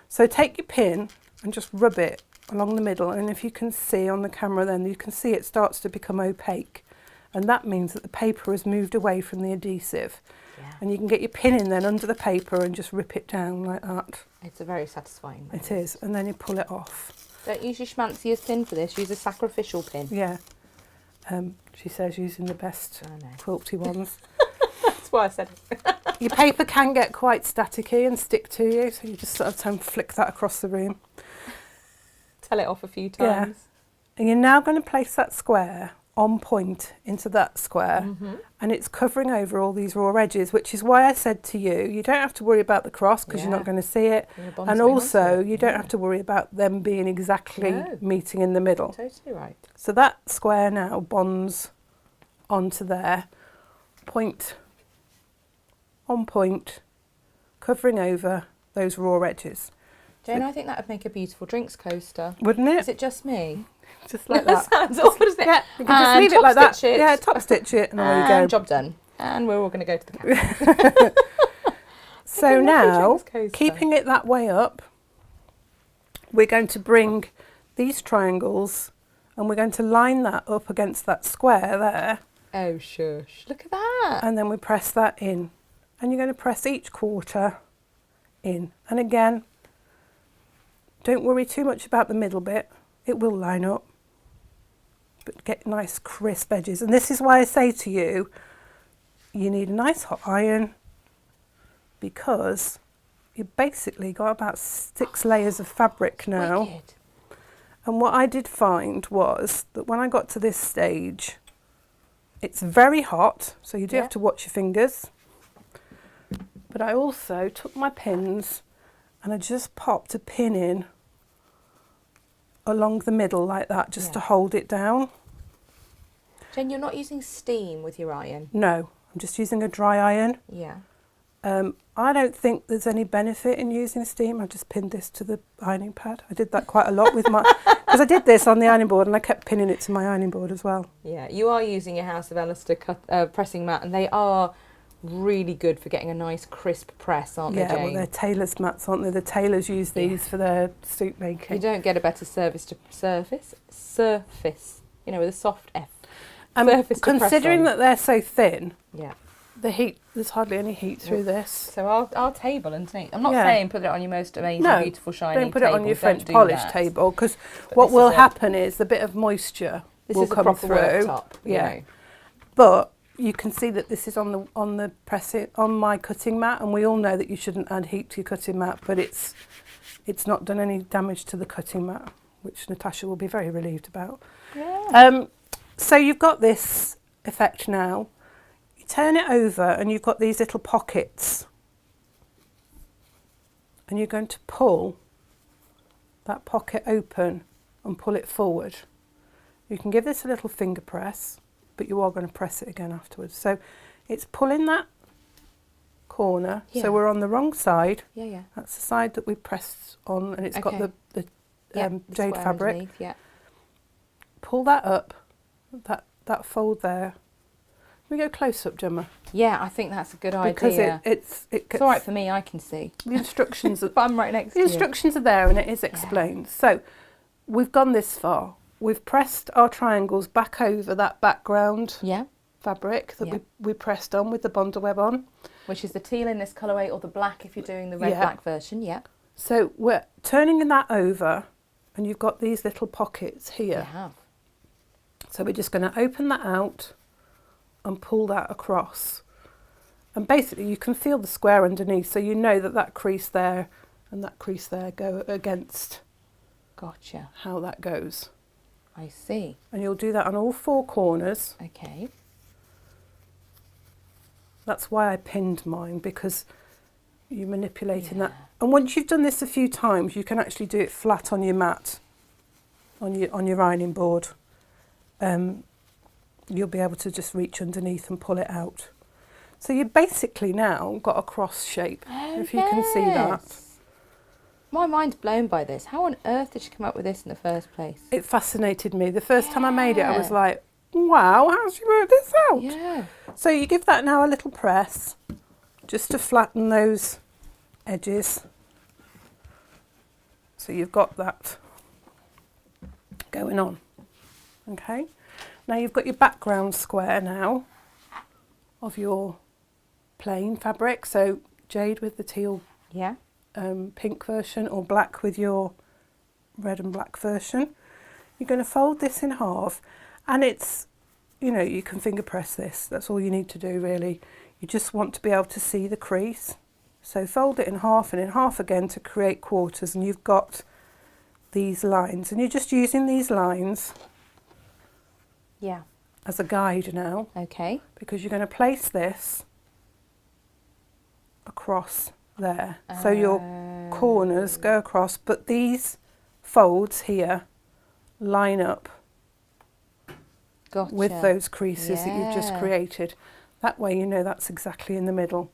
So take your pin and just rub it along the middle, and if you can see on the camera then, you can see it starts to become opaque. And that means that the paper has moved away from the adhesive. Yeah. And you can get your pin in then under the paper and just rip it down like that. It's a very satisfying one. It is. And then you pull it off. Don't use your schmanciest pin for this. Use a sacrificial pin. Yeah. She says using the best quilty ones. That's why I said it. Your paper can get quite staticky and stick to you, so you just sort of time flick that across the room. Tell it off a few times. Yeah. And you're now going to place that square on point into that square, and it's covering over all these raw edges, which is why I said to you, you don't have to worry about the cross because you're not going to see it, and also you don't have to worry about them being exactly meeting in the middle. Totally right. So that square now bonds onto there, point on point, covering over those raw edges. Jane, I think that would make a beautiful drinks coaster. Wouldn't it? Is it just me? Just like that. Sounds awful, doesn't it? Yeah, you can just leave it like that. It. Yeah, top stitch it, and there you go. Job done. And we're all going to go to the camera. So now, keeping it that way up, we're going to bring these triangles and we're going to line that up against that square there. Oh, shush. Look at that. And then we press that in. And you're going to press each quarter in. And again, don't worry too much about the middle bit. It will line up. But get nice crisp edges. And this is why I say to you, you need a nice hot iron, because you've basically got about 6 layers of fabric now. Wicked. And what I did find was that when I got to this stage, it's very hot, so you do have to watch your fingers. But I also took my pins and I just popped a pin in along the middle like that, just to hold it down. Jen, you're not using steam with your iron? No, I'm just using a dry iron. Yeah. I don't think there's any benefit in using steam. I just pinned this to the ironing pad. I did that quite a lot with my, because I did this on the ironing board and I kept pinning it to my ironing board as well. Yeah, you are using your House of Alistair pressing mat, and they are really good for getting a nice crisp press, aren't they, Jane? Yeah, well, they're tailors' mats, aren't they? The tailors use these for their suit making. You don't get a better surface, you know, with a soft F. Surface to considering press on. that they're so thin, Yeah. the heat, there's hardly any heat through this. So our table underneath. I'm not saying put it on your most amazing, beautiful, shiny don't put table. it on your French do polish that. table, because what will happen is the bit of moisture This will is a come proper through. worktop, you know. But you can see that this is on the pressing on my cutting mat, and we all know that you shouldn't add heat to your cutting mat, but it's not done any damage to the cutting mat, which Natasha will be very relieved about. Yeah. So you've got this effect now. You turn it over and you've got these little pockets, and you're going to pull that pocket open and pull it forward. You can give this a little finger press, but you are going to press it again afterwards. So it's pulling that corner. Yeah. So we're on the wrong side. Yeah. That's the side that we pressed on, and it's got the the jade square fabric. underneath, yeah. Pull that up, that fold there. We go close up, Gemma. Yeah, I think that's a good Because idea. it's all right for me, I can see. The instructions But I'm right next the to you. instructions are there, and it is explained. So we've gone this far. We've pressed our triangles back over that background fabric that we pressed on with the bonder web on. Which is the teal in this colourway, or the black if you're doing the red-black version, yeah. So we're turning that over, and you've got these little pockets here. You have. So we're just going to open that out and pull that across. And basically you can feel the square underneath, so you know that that crease there and that crease there go against how that goes. I see. And you'll do that on all four corners. Okay. That's why I pinned mine, because you're manipulating that. And once you've done this a few times, you can actually do it flat on your mat, on your ironing board. You'll be able to just reach underneath and pull it out. So you've basically now got a cross shape, if you can see that. My mind's blown by this. How on earth did she come up with this in the first place? It fascinated me. The first time I made it, I was like, wow, how's she worked this out? Yeah. So you give that now a little press, just to flatten those edges. So you've got that going on. Okay. Now you've got your background square now of your plain fabric. So jade with the teal pink version, or black with your red and black version. You're going to fold this in half, and it's, you know, you can finger press this. That's all you need to do really. You just want to be able to see the crease. So fold it in half and in half again to create quarters, and you've got these lines, and you're just using these lines as a guide now. Okay. Because you're going to place this across there. So your corners go across, but these folds here line up with those creases that you've just created. That way you know that's exactly in the middle.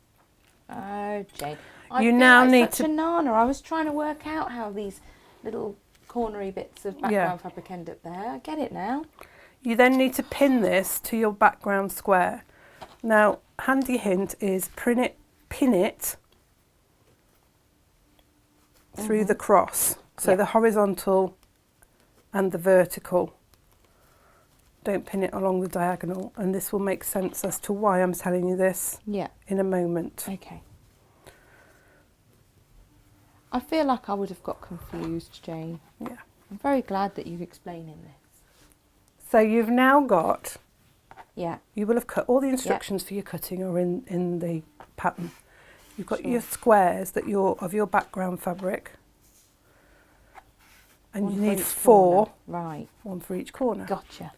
Oh, Jane. You now need to... Nana. I was trying to work out how these little cornery bits of background fabric end up there. I get it now. You then need to pin this to your background square. Now, handy hint is pin it through the cross. So the horizontal and the vertical. Don't pin it along the diagonal, and this will make sense as to why I'm telling you this in a moment. Okay. I feel like I would have got confused, Jane. Yeah. I'm very glad that you're explaining this. So you've now got, you will have cut all the instructions for your cutting are in the pattern. You've got your squares that of your background fabric, and you need 4, right? One for each corner. Gotcha.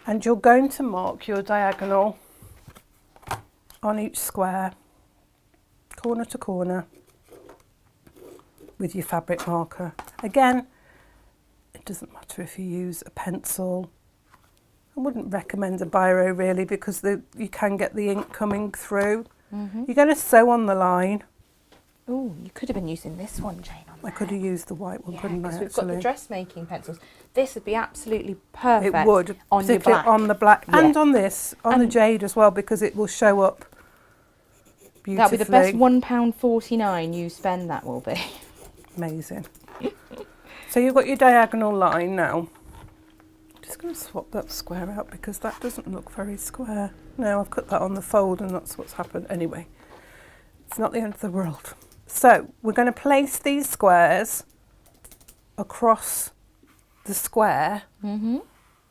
And you're going to mark your diagonal on each square, corner to corner, with your fabric marker. Again, it doesn't matter if you use a pencil. I wouldn't recommend a biro really, because you can get the ink coming through. You're going to sew on the line. Oh, you could have been using this one, Jane. I could have used the white one, couldn't I? Because we've got the actually? dressmaking pencils. This would be absolutely perfect. It would, on your particularly black. on the black and Yeah. on this, on the jade as well, because it will show up beautifully. That'll be the best £1.49 you spend. That will be amazing. So you've got your diagonal line now. Just going to swap that square out because that doesn't look very square. No, I've cut that on the fold and that's what's happened. Anyway, it's not the end of the world. So we're going to place these squares across the square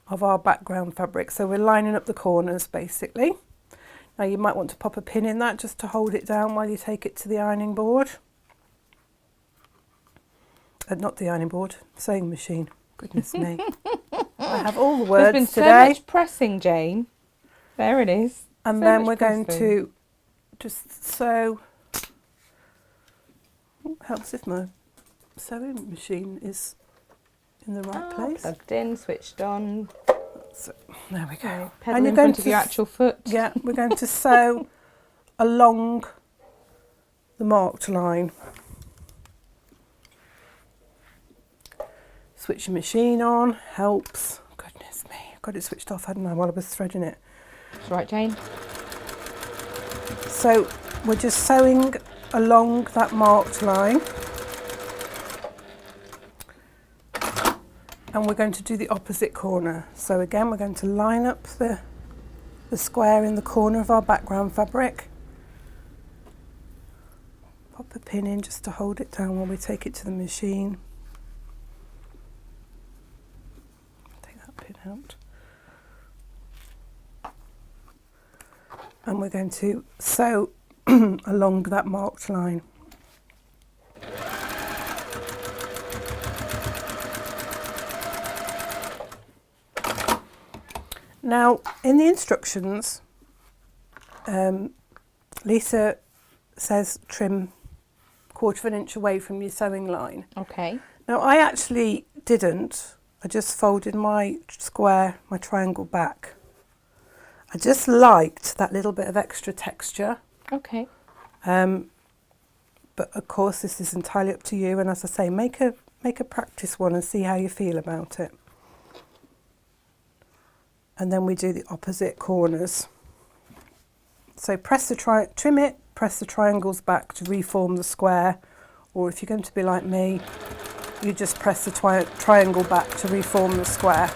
of our background fabric. So we're lining up the corners basically. Now you might want to pop a pin in that just to hold it down while you take it to the ironing board. Not the ironing board, sewing machine. Goodness me. I have all the words There's been today. so much pressing, Jane. There it is. And So then much we're going pressing. to just sew. Helps if my sewing machine is in the right place. Plugged in, switched on. So, there we go. Pedal in front of your actual foot. Yeah, we're going to sew along the marked line. Switch your machine on, helps. Goodness me, I got it switched off, hadn't I, while I was threading it. That's right, Jane. So we're just sewing along that marked line. And we're going to do the opposite corner. So again, we're going to line up the square in the corner of our background fabric. Pop a pin in just to hold it down while we take it to the machine. Take that pin out. And we're going to sew along that marked line. Now, in the instructions, Lisa says trim 1/4 inch away from your sewing line. Okay. Now, I actually didn't. I just folded my square, my triangle back. I just liked that little bit of extra texture. Okay. But of course, this is entirely up to you. And as I say, make a practice one and see how you feel about it. And then we do the opposite corners. So trim it, press the triangles back to reform the square. Or if you're going to be like me, you just press the triangle back to reform the square.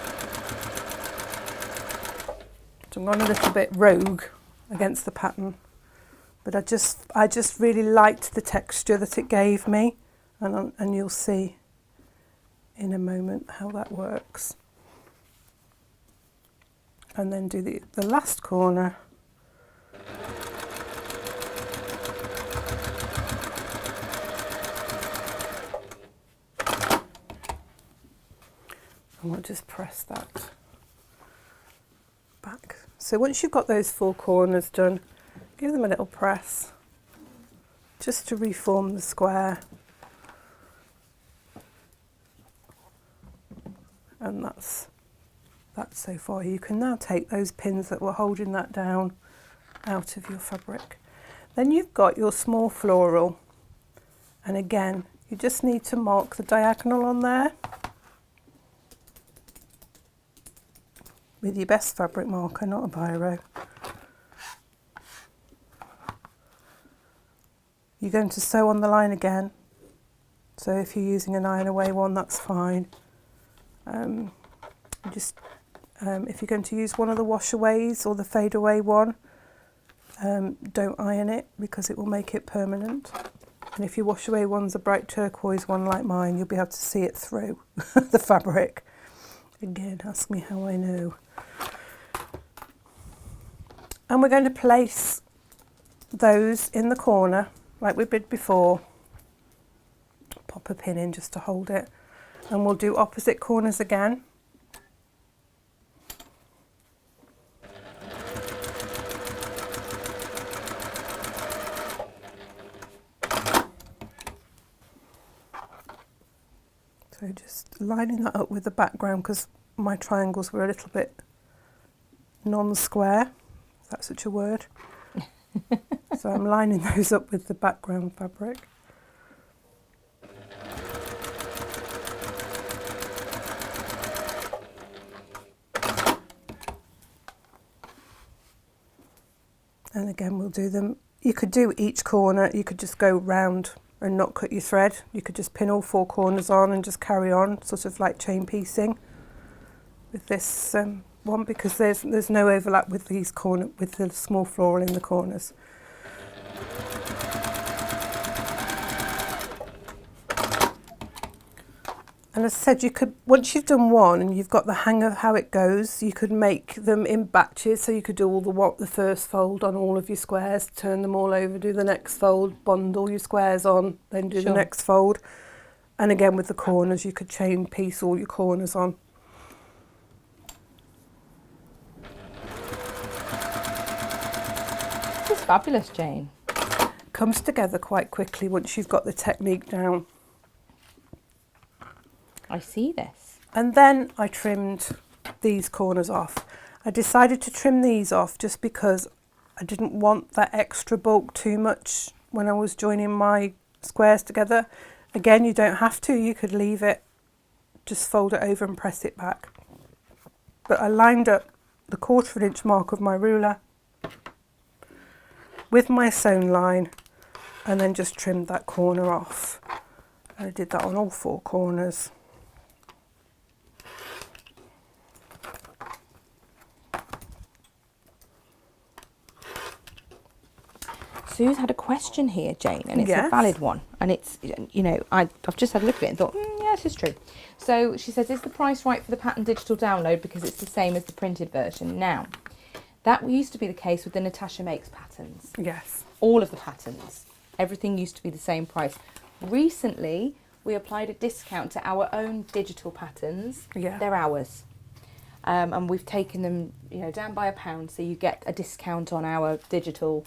So I'm going a little bit rogue against the pattern. But I just really liked the texture that it gave me. And you'll see in a moment how that works. And then do the last corner. And we'll just press that back. So once you've got those 4 corners done, give them a little press just to reform the square. And that's so far. You can now take those pins that were holding that down out of your fabric. Then you've got your small floral, and again you just need to mark the diagonal on there with your best fabric marker, not a biro. You're going to sew on the line again, so if you're using an iron away one, that's fine. If you're going to use one of the washaways or the fade away one, don't iron it because it will make it permanent. And if your wash away one's a bright turquoise one like mine, you'll be able to see it through the fabric. Again, ask me how I know. And we're going to place those in the corner like we did before. Pop a pin in just to hold it. And we'll do opposite corners again. So just lining that up with the background because my triangles were a little bit non-square, if that's such a word. So I'm lining those up with the background fabric. And again, we'll do them. You could do each corner, you could just go round and not cut your thread. You could just pin all 4 corners on and just carry on, sort of like chain piecing with this one, because there's no overlap with these with the small floral in the corners. And as I said, you could, once you've done one and you've got the hang of how it goes, you could make them in batches. So you could do all the first fold on all of your squares, turn them all over, do the next fold, bundle your squares on, then do the next fold. And again with the corners, you could chain piece all your corners on. This is fabulous, Jane. Comes together quite quickly once you've got the technique down. I see this. And then I trimmed these corners off. I decided to trim these off just because I didn't want that extra bulk too much when I was joining my squares together. Again, you don't have to, you could leave it, just fold it over and press it back. But I lined up the 1/4 inch mark of my ruler with my sewn line and then just trimmed that corner off. I did that on all 4 corners. Sue's had a question here, Jane, and it's Yes. a valid one. And it's, you know, I've just had a look at it and thought, yeah, this is true. So she says, is the price right for the pattern digital download because it's the same as the printed version? Now, that used to be the case with the Natasha Makes patterns. Yes. All of the patterns. Everything used to be the same price. Recently, we applied a discount to our own digital patterns. Yeah. They're ours. And we've taken them, you know, down by £1, so you get a discount on our digital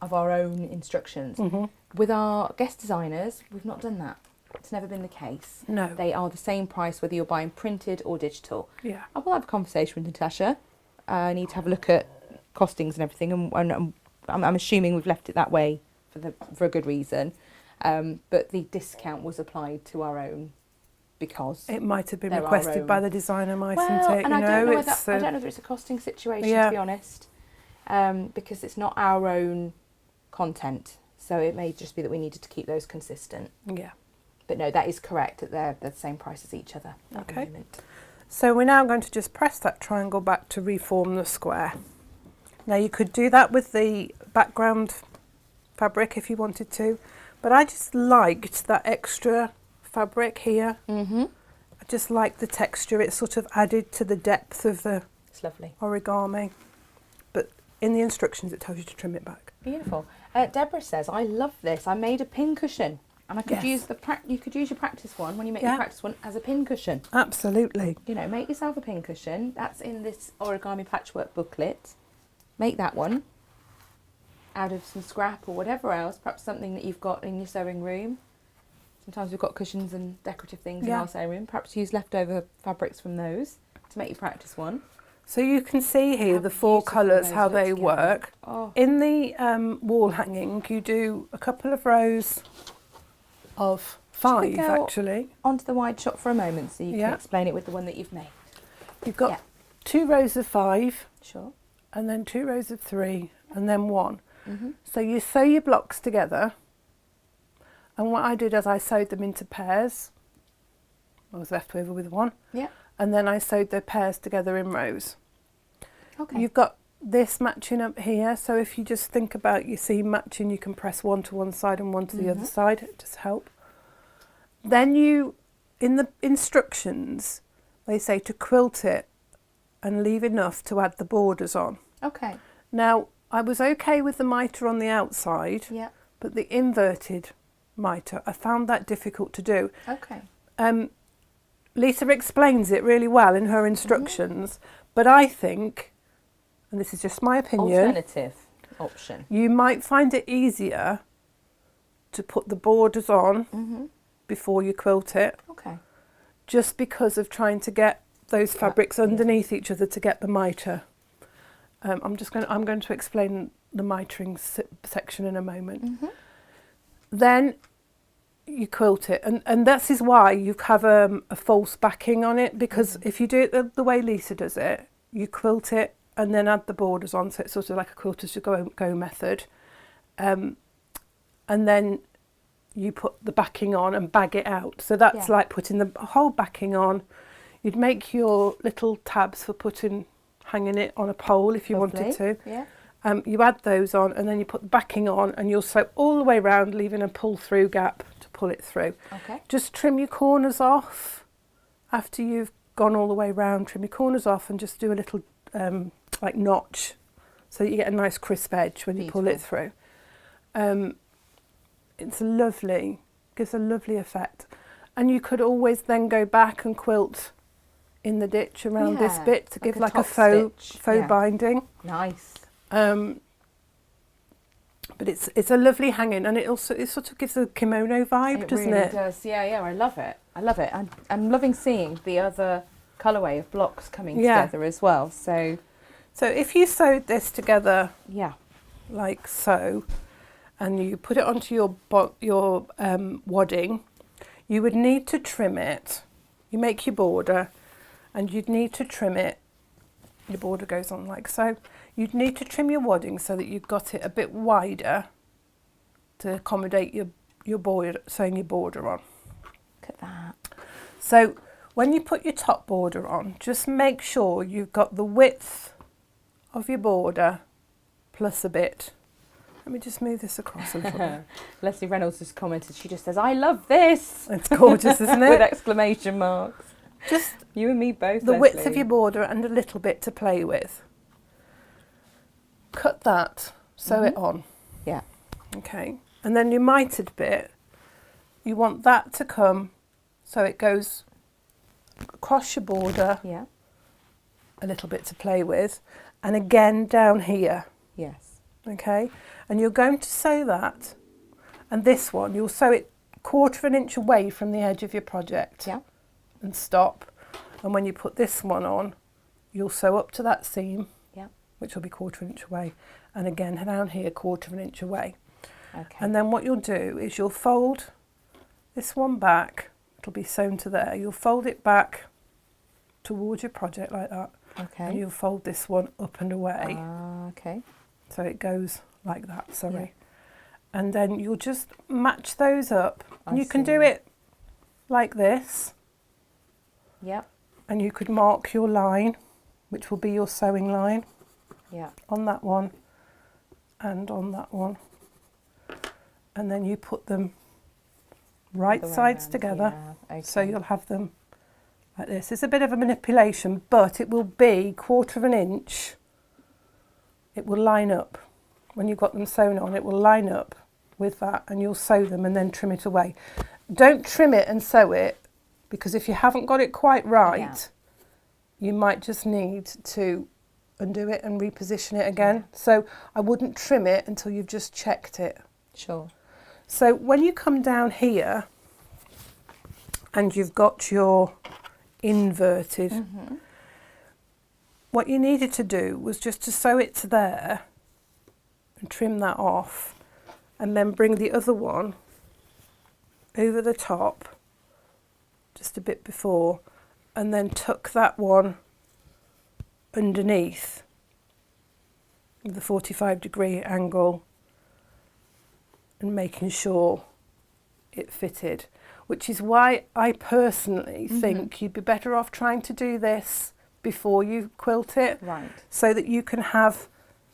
of our own instructions. Mm-hmm. With our guest designers, we've not done that. It's never been the case. No. They are the same price whether you're buying printed or digital. Yeah. I will have a conversation with Natasha. I need to have a look at costings and everything, and I'm assuming we've left it that way for a good reason. But the discount was applied to our own because It might have been they're our requested by own. the designer, mightn't well, it? and I don't know whether, I don't know if it's a costing situation, Yeah. to be honest, because it's not our own content. So it may just be that we needed to keep those consistent. Yeah. But no, that is correct, that they're the same price as each other at the Okay. moment. So we're now going to just press that triangle back to reform the square. Now you could do that with the background fabric if you wanted to, but I just liked that extra fabric here. Mm-hmm. I just like the texture. It sort of added to the depth of the It's lovely. origami. But in the instructions it tells you to trim it back. Beautiful. Deborah says, I love this. I made a pin cushion. And I could Yes. use you could use your practice one when you make Yeah. your practice one as a pin cushion. Absolutely. You know, make yourself a pin cushion. That's in this origami patchwork booklet. Make that one out of some scrap or whatever else, perhaps something that you've got in your sewing room. Sometimes we've got cushions and decorative things in Yeah. our sewing room. Perhaps use leftover fabrics from those to make your practice one. So you can see here How the 4 beautiful colours, those how look they together. work. Oh, In the wall hanging, you do a couple of rows of Shall we 5 go actually. onto the wide shot for a moment so you Yeah. can explain it with the one that you've made. You've got Yeah. 2 rows of 5 Sure. and then 2 rows of 3 and then 1. Mm-hmm. So you sew your blocks together, and what I did is I sewed them into pairs. I was left over with 1, Yeah. and then I sewed the pairs together in rows. Okay. You've got this matching up here, so if you just think about your seam matching, you can press 1 to one side and 1 to the other Mhm. side, it just help. Then you, in the instructions, they say to quilt it and leave enough to add the borders on. Okay. Now, I was okay with the mitre on the outside, Yeah. but the inverted mitre, I found that difficult to do. Okay. Lisa explains it really well in her instructions, but I think, and this is just my opinion, Alternative option. you might find it easier to put the borders on Mm-hmm. before you quilt it, Okay. just because of trying to get those fabrics yeah. underneath each other to get the mitre. I'm going to explain the mitring section in a moment. Then you quilt it, and that is why you have a false backing on it, because if you do it the way Lisa does it, you quilt it and then add the borders on, so it's sort of like a quilt as you go method, and then you put the backing on and bag it out. So that's like putting the whole backing on. You'd make your little tabs for hanging it on a pole if you wanted to. Yeah. You add those on, and then you put the backing on, and you'll sew all the way around, leaving a pull-through gap to pull it through. Okay. Just trim your corners off after you've gone all the way around. Trim your corners off and just do a little like notch, so that you get a nice crisp edge when you pull it through. It's gives a lovely effect, and you could always then go back and quilt in the ditch around this bit to give like a faux binding. Nice. But it's a lovely hanging, and it sort of gives a kimono vibe, doesn't it? It does. Yeah, I love it. I'm loving seeing the other colourway of blocks coming together as well. So if you sewed this together, yeah, like so, and you put it onto your wadding, you would need to trim it. You make your border, and you'd need to trim it. Your border goes on like so. You'd need to trim your wadding so that you've got it a bit wider to accommodate your border, sewing your border on. Look at that. So when you put your top border on, just make sure you've got the width of your border plus a bit. Let me just move this across a little bit. Leslie Reynolds just commented, she just says, I love this. It's gorgeous, isn't it? With exclamation marks. Just you and me both, the Leslie. width of your border and a little bit to play with. Cut that, sew it on. Yeah. Okay. And then your mitered bit, you want that to come so it goes across your border. Yeah. A little bit to play with. And again down here. Yes. Okay. And you're going to sew that. And this one, you'll sew it 1/4 inch away from the edge of your project. Yeah. And stop. And when you put this one on, you'll sew up to that seam. Which will be 1/4 inch away, and again down here 1/4 inch away. Okay. And then what you'll do is you'll fold this one back. It'll be sewn to there. You'll fold it back towards your project like that. Okay. And you'll fold this one up and away. Okay. So it goes like that. Sorry. Yeah. And then you'll just match those up. And you can do it like this. Yep. And you could mark your line, which will be your sewing line. Yeah. On that one and on that one, and then you put them right sides together. Yeah. Okay. So you'll have them like this. It's a bit of a manipulation, but it will be 1/4 inch. It will line up when you've got them sewn on. It will line up with that, and you'll sew them and then trim it away. Don't trim it and sew it, because if you haven't got it quite right, you might just need to undo it and reposition it again. Yeah. So I wouldn't trim it until you've just checked it. Sure. So when you come down here and you've got your inverted, what you needed to do was just to sew it to there and trim that off, and then bring the other one over the top just a bit before, and then tuck that one underneath with the 45-degree angle, and making sure it fitted, which is why I personally think you'd be better off trying to do this before you quilt it, right, so that you can have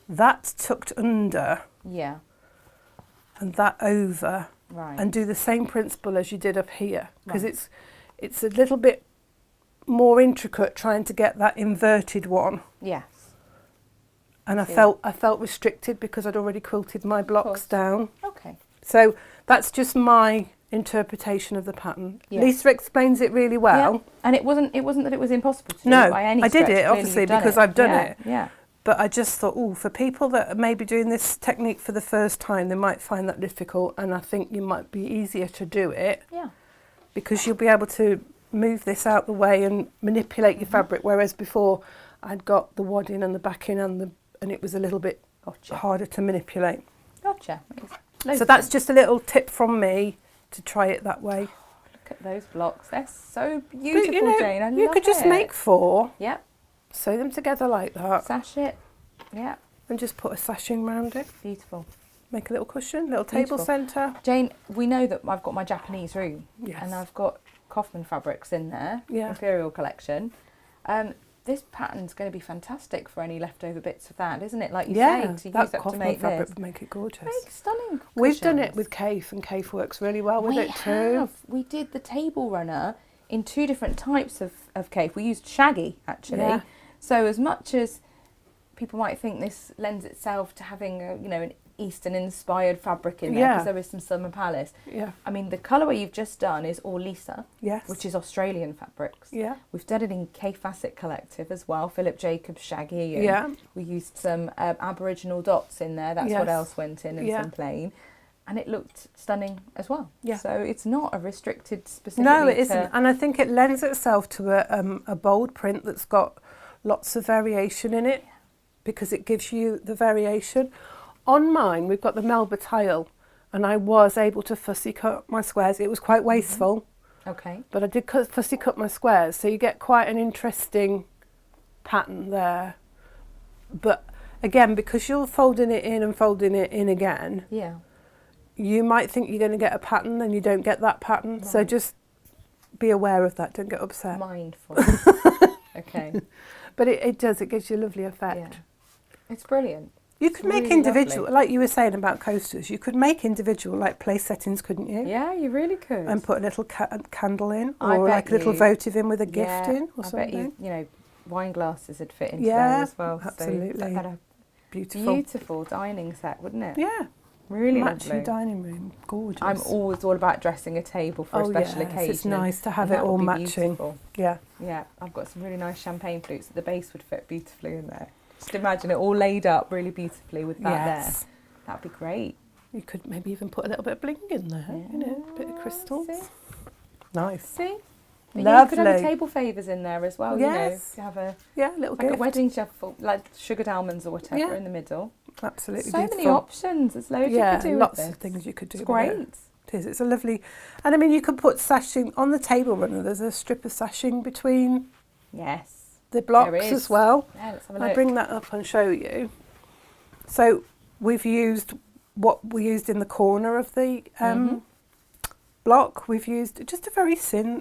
that tucked under, and that over, right, and do the same principle as you did up here, because it's a little bit more intricate trying to get that inverted one. Yes. And I felt restricted because I'd already quilted my blocks down. Okay. So that's just my interpretation of the pattern. Yes. Lisa explains it really well. Yeah. And it wasn't that it was impossible to do by any I stretch. did it obviously because I've done it. Yeah. But I just thought, for people that may be doing this technique for the first time, they might find that difficult, and I think you might be easier to do it. Yeah. Because you'll be able to move this out the way and manipulate your fabric, whereas before I'd got the wadding and the backing and it was a little bit Gotcha. harder to manipulate. Gotcha. So that's just a little tip from me to try it that way. Look at those blocks. They're so beautiful, But, you know, Jane. I love you could just it. make 4, Yep. sew them together like that, Sash it. Yep. and just put a sashing around it. Beautiful. Make a little cushion, little table Beautiful. centre. Jane, we know that I've got my Japanese room. Yes. And I've got Kaufman fabrics in there. Yeah. Imperial collection. This pattern's going to be fantastic for any leftover bits of that, isn't it? Like you say, to use that up to Kaufman make fabric this. would make it gorgeous. Make stunning We've done it cushions. with Kaif, and Kaif works really well with it too. Have. We did the table runner in 2 different types of Kaif. We used shaggy, actually. Yeah. So as much as people might think this lends itself to having a, an Eastern-inspired fabric in there, because there is some Summer Palace. Yeah. I mean, the colourway you've just done is all Lisa, Yes. which is Australian fabrics. Yeah. We've done it in K Facet Collective as well, Philip Jacobs shaggy. And Yeah. we used some Aboriginal dots in there. That's what Yes. else went in, and Yeah. some plain. And it looked stunning as well. Yeah. So it's not a restricted specifically. No, it isn't. And I think it lends itself to a bold print that's got lots of variation in it, because it gives you the variation. On mine, we've got the Melba tile, and I was able to fussy cut my squares. It was quite wasteful, Okay. but I did fussy cut my squares, so you get quite an interesting pattern there. But again, because you're folding it in and folding it in again, Yeah. you might think you're going to get a pattern and you don't get that pattern. So Right. just be aware of that. Don't get upset. Mindful. Okay. But it does. It gives you a lovely Yeah. effect. It's brilliant. You could It's make really individual, lovely. like you were saying about coasters, you could make individual like place settings, couldn't you? Yeah, you really could. And put a little candle in, I or bet like a little you- votive in with a gift Yeah, in, or I something. bet you, wine glasses would fit into Yeah, there as well. absolutely. So that a Beautiful. beautiful dining set, wouldn't it? Yeah, Really match your lovely. dining room, gorgeous. I'm always all about dressing a table for a special yes, occasion. it's nice to have and it that all would be matching. beautiful. Yeah, Yeah, I've got some really nice champagne flutes that the base would fit beautifully in there. Just imagine it all laid up really beautifully with that yes. there. That'd be great. You could maybe even put a little bit of bling in there, you know, a bit of Yeah, crystals. see? Nice. See? But yeah, you could have Lovely. your table favours in there as well, Yes. you know. To have Yeah, a little like a gift. wedding shuffle, like sugared almonds or whatever Yeah. in the middle. Absolutely So beautiful. many options. There's loads Yeah, you could do lots with this. of things you could do. It's with it. great. It is. It's a lovely, and I mean, you could put sashing on the table runner. There's a strip of sashing between Yes. the blocks There is. as well. Yeah, let's have a I'll look. bring that up and show you. So we've used what we used in the corner of the Mhm. block. We've used just a very thin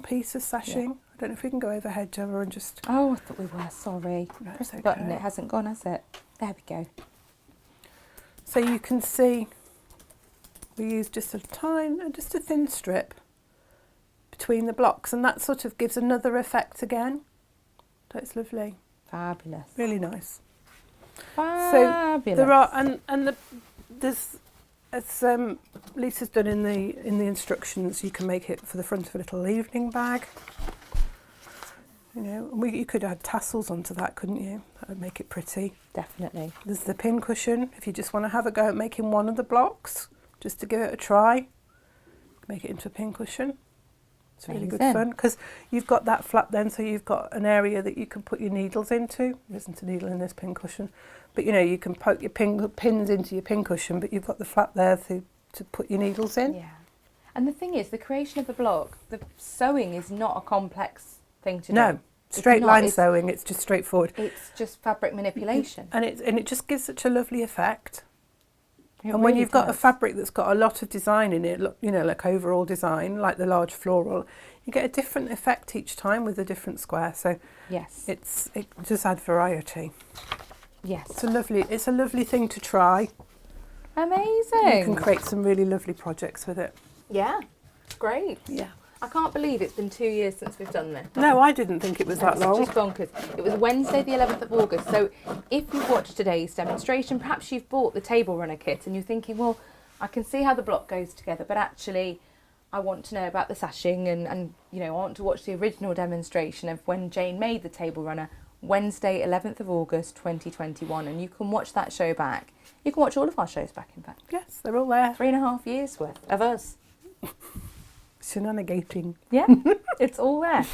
piece of sashing. I don't know if we can go overhead, Gemma, and just. Oh, I thought we were. Sorry. No, Press it's the button. okay. It hasn't gone, has it? There we go. So you can see we used just a thin strip between the blocks, and that sort of gives another effect again. So it's lovely, Fabulous. really nice. Fabulous. There are there's as Lisa's done in the instructions. You can make it for the front of a little evening bag. You know, you could add tassels onto that, couldn't you? That would make it pretty. Definitely. There's the pin cushion. If you just want to have a go at making one of the blocks, just to give it a try, make it into a pin cushion. It's really good Amazing. fun because you've got that flap then, so you've got an area that you can put your needles into. There isn't a needle in this pin cushion, but you know you can poke your pins into your pin cushion, but you've got the flap there to put your needles in. Yeah. And the thing is, the creation of a block, the sewing is not a complex thing to do. No, It's straight not, line it's- sewing. It's just straightforward, It's just fabric manipulation. and it just gives such a lovely effect. It And when really you've got a does. fabric that's got a lot of design in it, you know, like overall design, like the large floral, you get a different effect each time with a different square. So Yes. it does add variety. Yes. It's a lovely thing to try. Amazing. You can create some really lovely projects with it. Yeah. Great. Yeah. I can't believe it's been 2 years since we've done this. No, I didn't think it was that It's long. just bonkers. It was Wednesday the 11th of August. So if you've watched today's demonstration, perhaps you've bought the table runner kit and you're thinking, well, I can see how the block goes together, but actually I want to know about the sashing and you know, I want to watch the original demonstration of when Jane made the table runner, Wednesday 11th of August 2021, and you can watch that show back. You can watch all of our shows back, in fact. Yes, they're all there. 3.5 years worth of us. Shenanigating. Yeah, it's all there.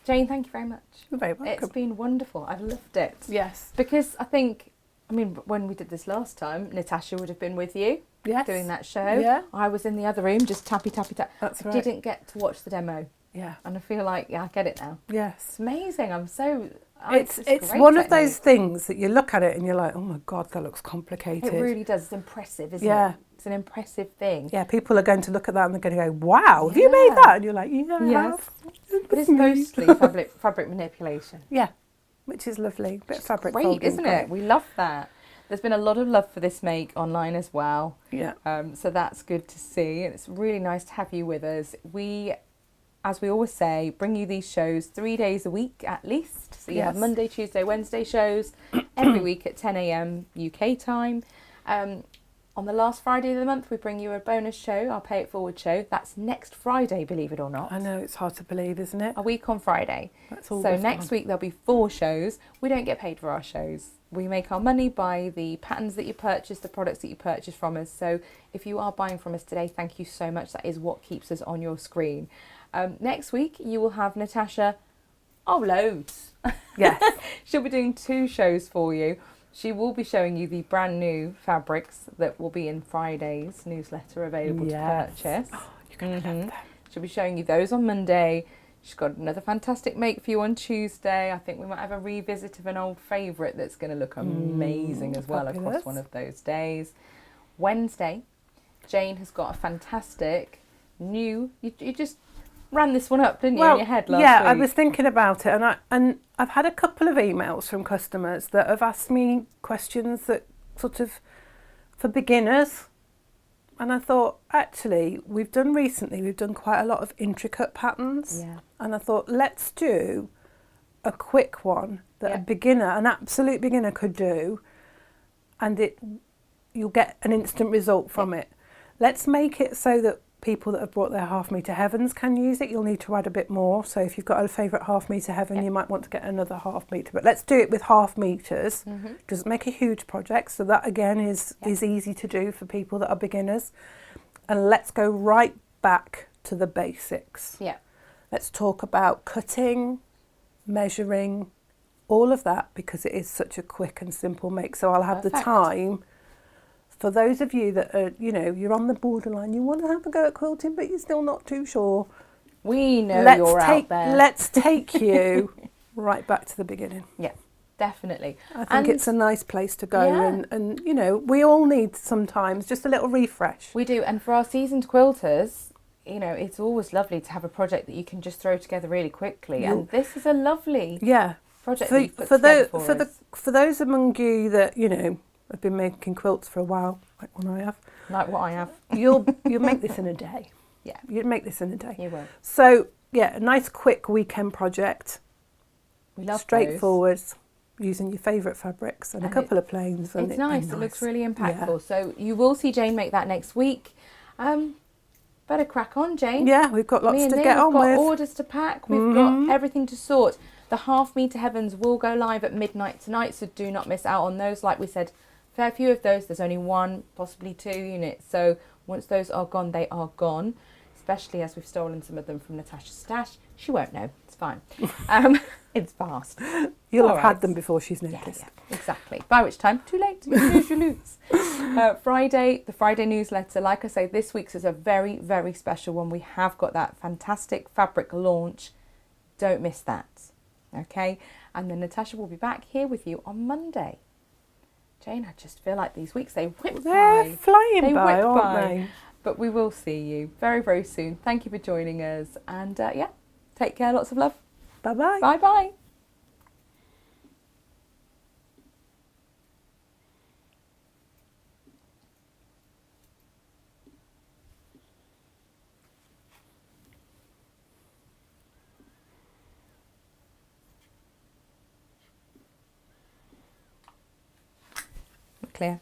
Jane, thank you very much. You're very welcome. It's been wonderful. I've loved it. Yes. Because I think I mean, when we did this last time, Natasha would have been with you Yes. doing that show. Yeah. I was in the other room just tappy, tappy, tap. That's I right. didn't get to watch the demo. Yeah. And I feel like, yeah, I get it now. Yes. It's amazing. I'm so... It's great one of technique. those things that you look at it and you're like, oh my God, that looks complicated. It really does. It's impressive, isn't Yeah. it? It's an impressive thing. Yeah, people are going to look at that and they're going to go, wow, have you made Yeah. that? And you're like, yeah, I Yes. have. But it's mostly fabric manipulation. Yeah, which is lovely. Bit of fabric Great, folding, isn't it? We love that. There's been a lot of love for this make online as well. Yeah. So that's good to see. And it's really nice to have you with us. We, as we always say, bring you these shows 3 days a week at least. So you have Yes. Monday, Tuesday, Wednesday shows every week at 10 a.m. UK time. On the last Friday of the month, we bring you a bonus show, our Pay It Forward show. That's next Friday, believe it or not. I know, it's hard to believe, isn't it? A week on Friday. That's So always next gone. week there'll be 4 shows. We don't get paid for our shows. We make our money by the patterns that you purchase, the products that you purchase from us. So if you are buying from us today, thank you so much. That is what keeps us on your screen. Next week you will have Natasha. Oh, loads. Yes. She'll be doing 2 shows for you. She will be showing you the brand new fabrics that will be in Friday's newsletter available Yes. to purchase. You're going to love them. She'll be showing you those on Monday. She's got another fantastic make for you on Tuesday. I think we might have a revisit of an old favourite that's going to look amazing as well fabulous. across one of those days. Wednesday, Jane has got a fantastic new... You just ran this one up, didn't you, in your head last week? Yeah, I was thinking about it, and I've had a couple of emails from customers that have asked me questions that sort of for beginners, and I thought actually we've done quite a lot of intricate patterns, Yeah. and I thought let's do a quick one that Yeah. a beginner, an absolute beginner, could do, and you'll get an instant result from it. Let's make it so that people that have brought their half-metre heavens can use it. You'll need to add a bit more. So if you've got a favourite half-metre heaven, you might want to get another half-metre. But let's do it with half-metres. Doesn't make a huge project. So that, again, is easy to do for people that are beginners. And let's go right back to the basics. Yeah. Let's talk about cutting, measuring, all of that, because it is such a quick and simple make. So I'll have the Perfect. time. For those of you that are, you're on the borderline, you want to have a go at quilting, but you're still not too sure. We know Let's you're take, out there. Let's take you right back to the beginning. Yeah, definitely. I think it's a nice place to go, Yeah. and we all need sometimes just a little refresh. We do, and for our seasoned quilters, it's always lovely to have a project that you can just throw together really quickly. And this is a lovely Yeah. project For, that you've put for, together those, for those among you that have been making quilts for a while, like one I have, like what I have. you'll make this in a day. Yeah, You'd make this in a day. you will. So yeah, a nice quick weekend project. We love Straightforward, using your favourite fabrics and a And couple of planes. those. And It's nice. It looks really impactful. Yeah. So you will see Jane make that next week. Better crack on, Jane. Yeah, we've got lots Me and to Nick, get on we've got with. orders to pack. We've got everything to sort. The half-metre heavens will go live at midnight tonight, so do not miss out on those. Like we said, fair few of those. There's only 1, possibly 2 units. So once those are gone, they are gone. Especially as we've stolen some of them from Natasha's stash. She won't know. It's fine. It's fast. You'll All have right. had them before she's noticed. Yeah, exactly. By which time, too late. You lose your loots. Friday, the Friday newsletter. Like I say, this week's is a very, very special one. We have got that fantastic fabric launch. Don't miss that. Okay? And then Natasha will be back here with you on Monday. Jane, I just feel like these weeks, they whip They're by. flying They by, whip aren't by. they? But we will see you very, very soon. Thank you for joining us. And take care. Lots of love. Bye-bye. Bye-bye. Clear.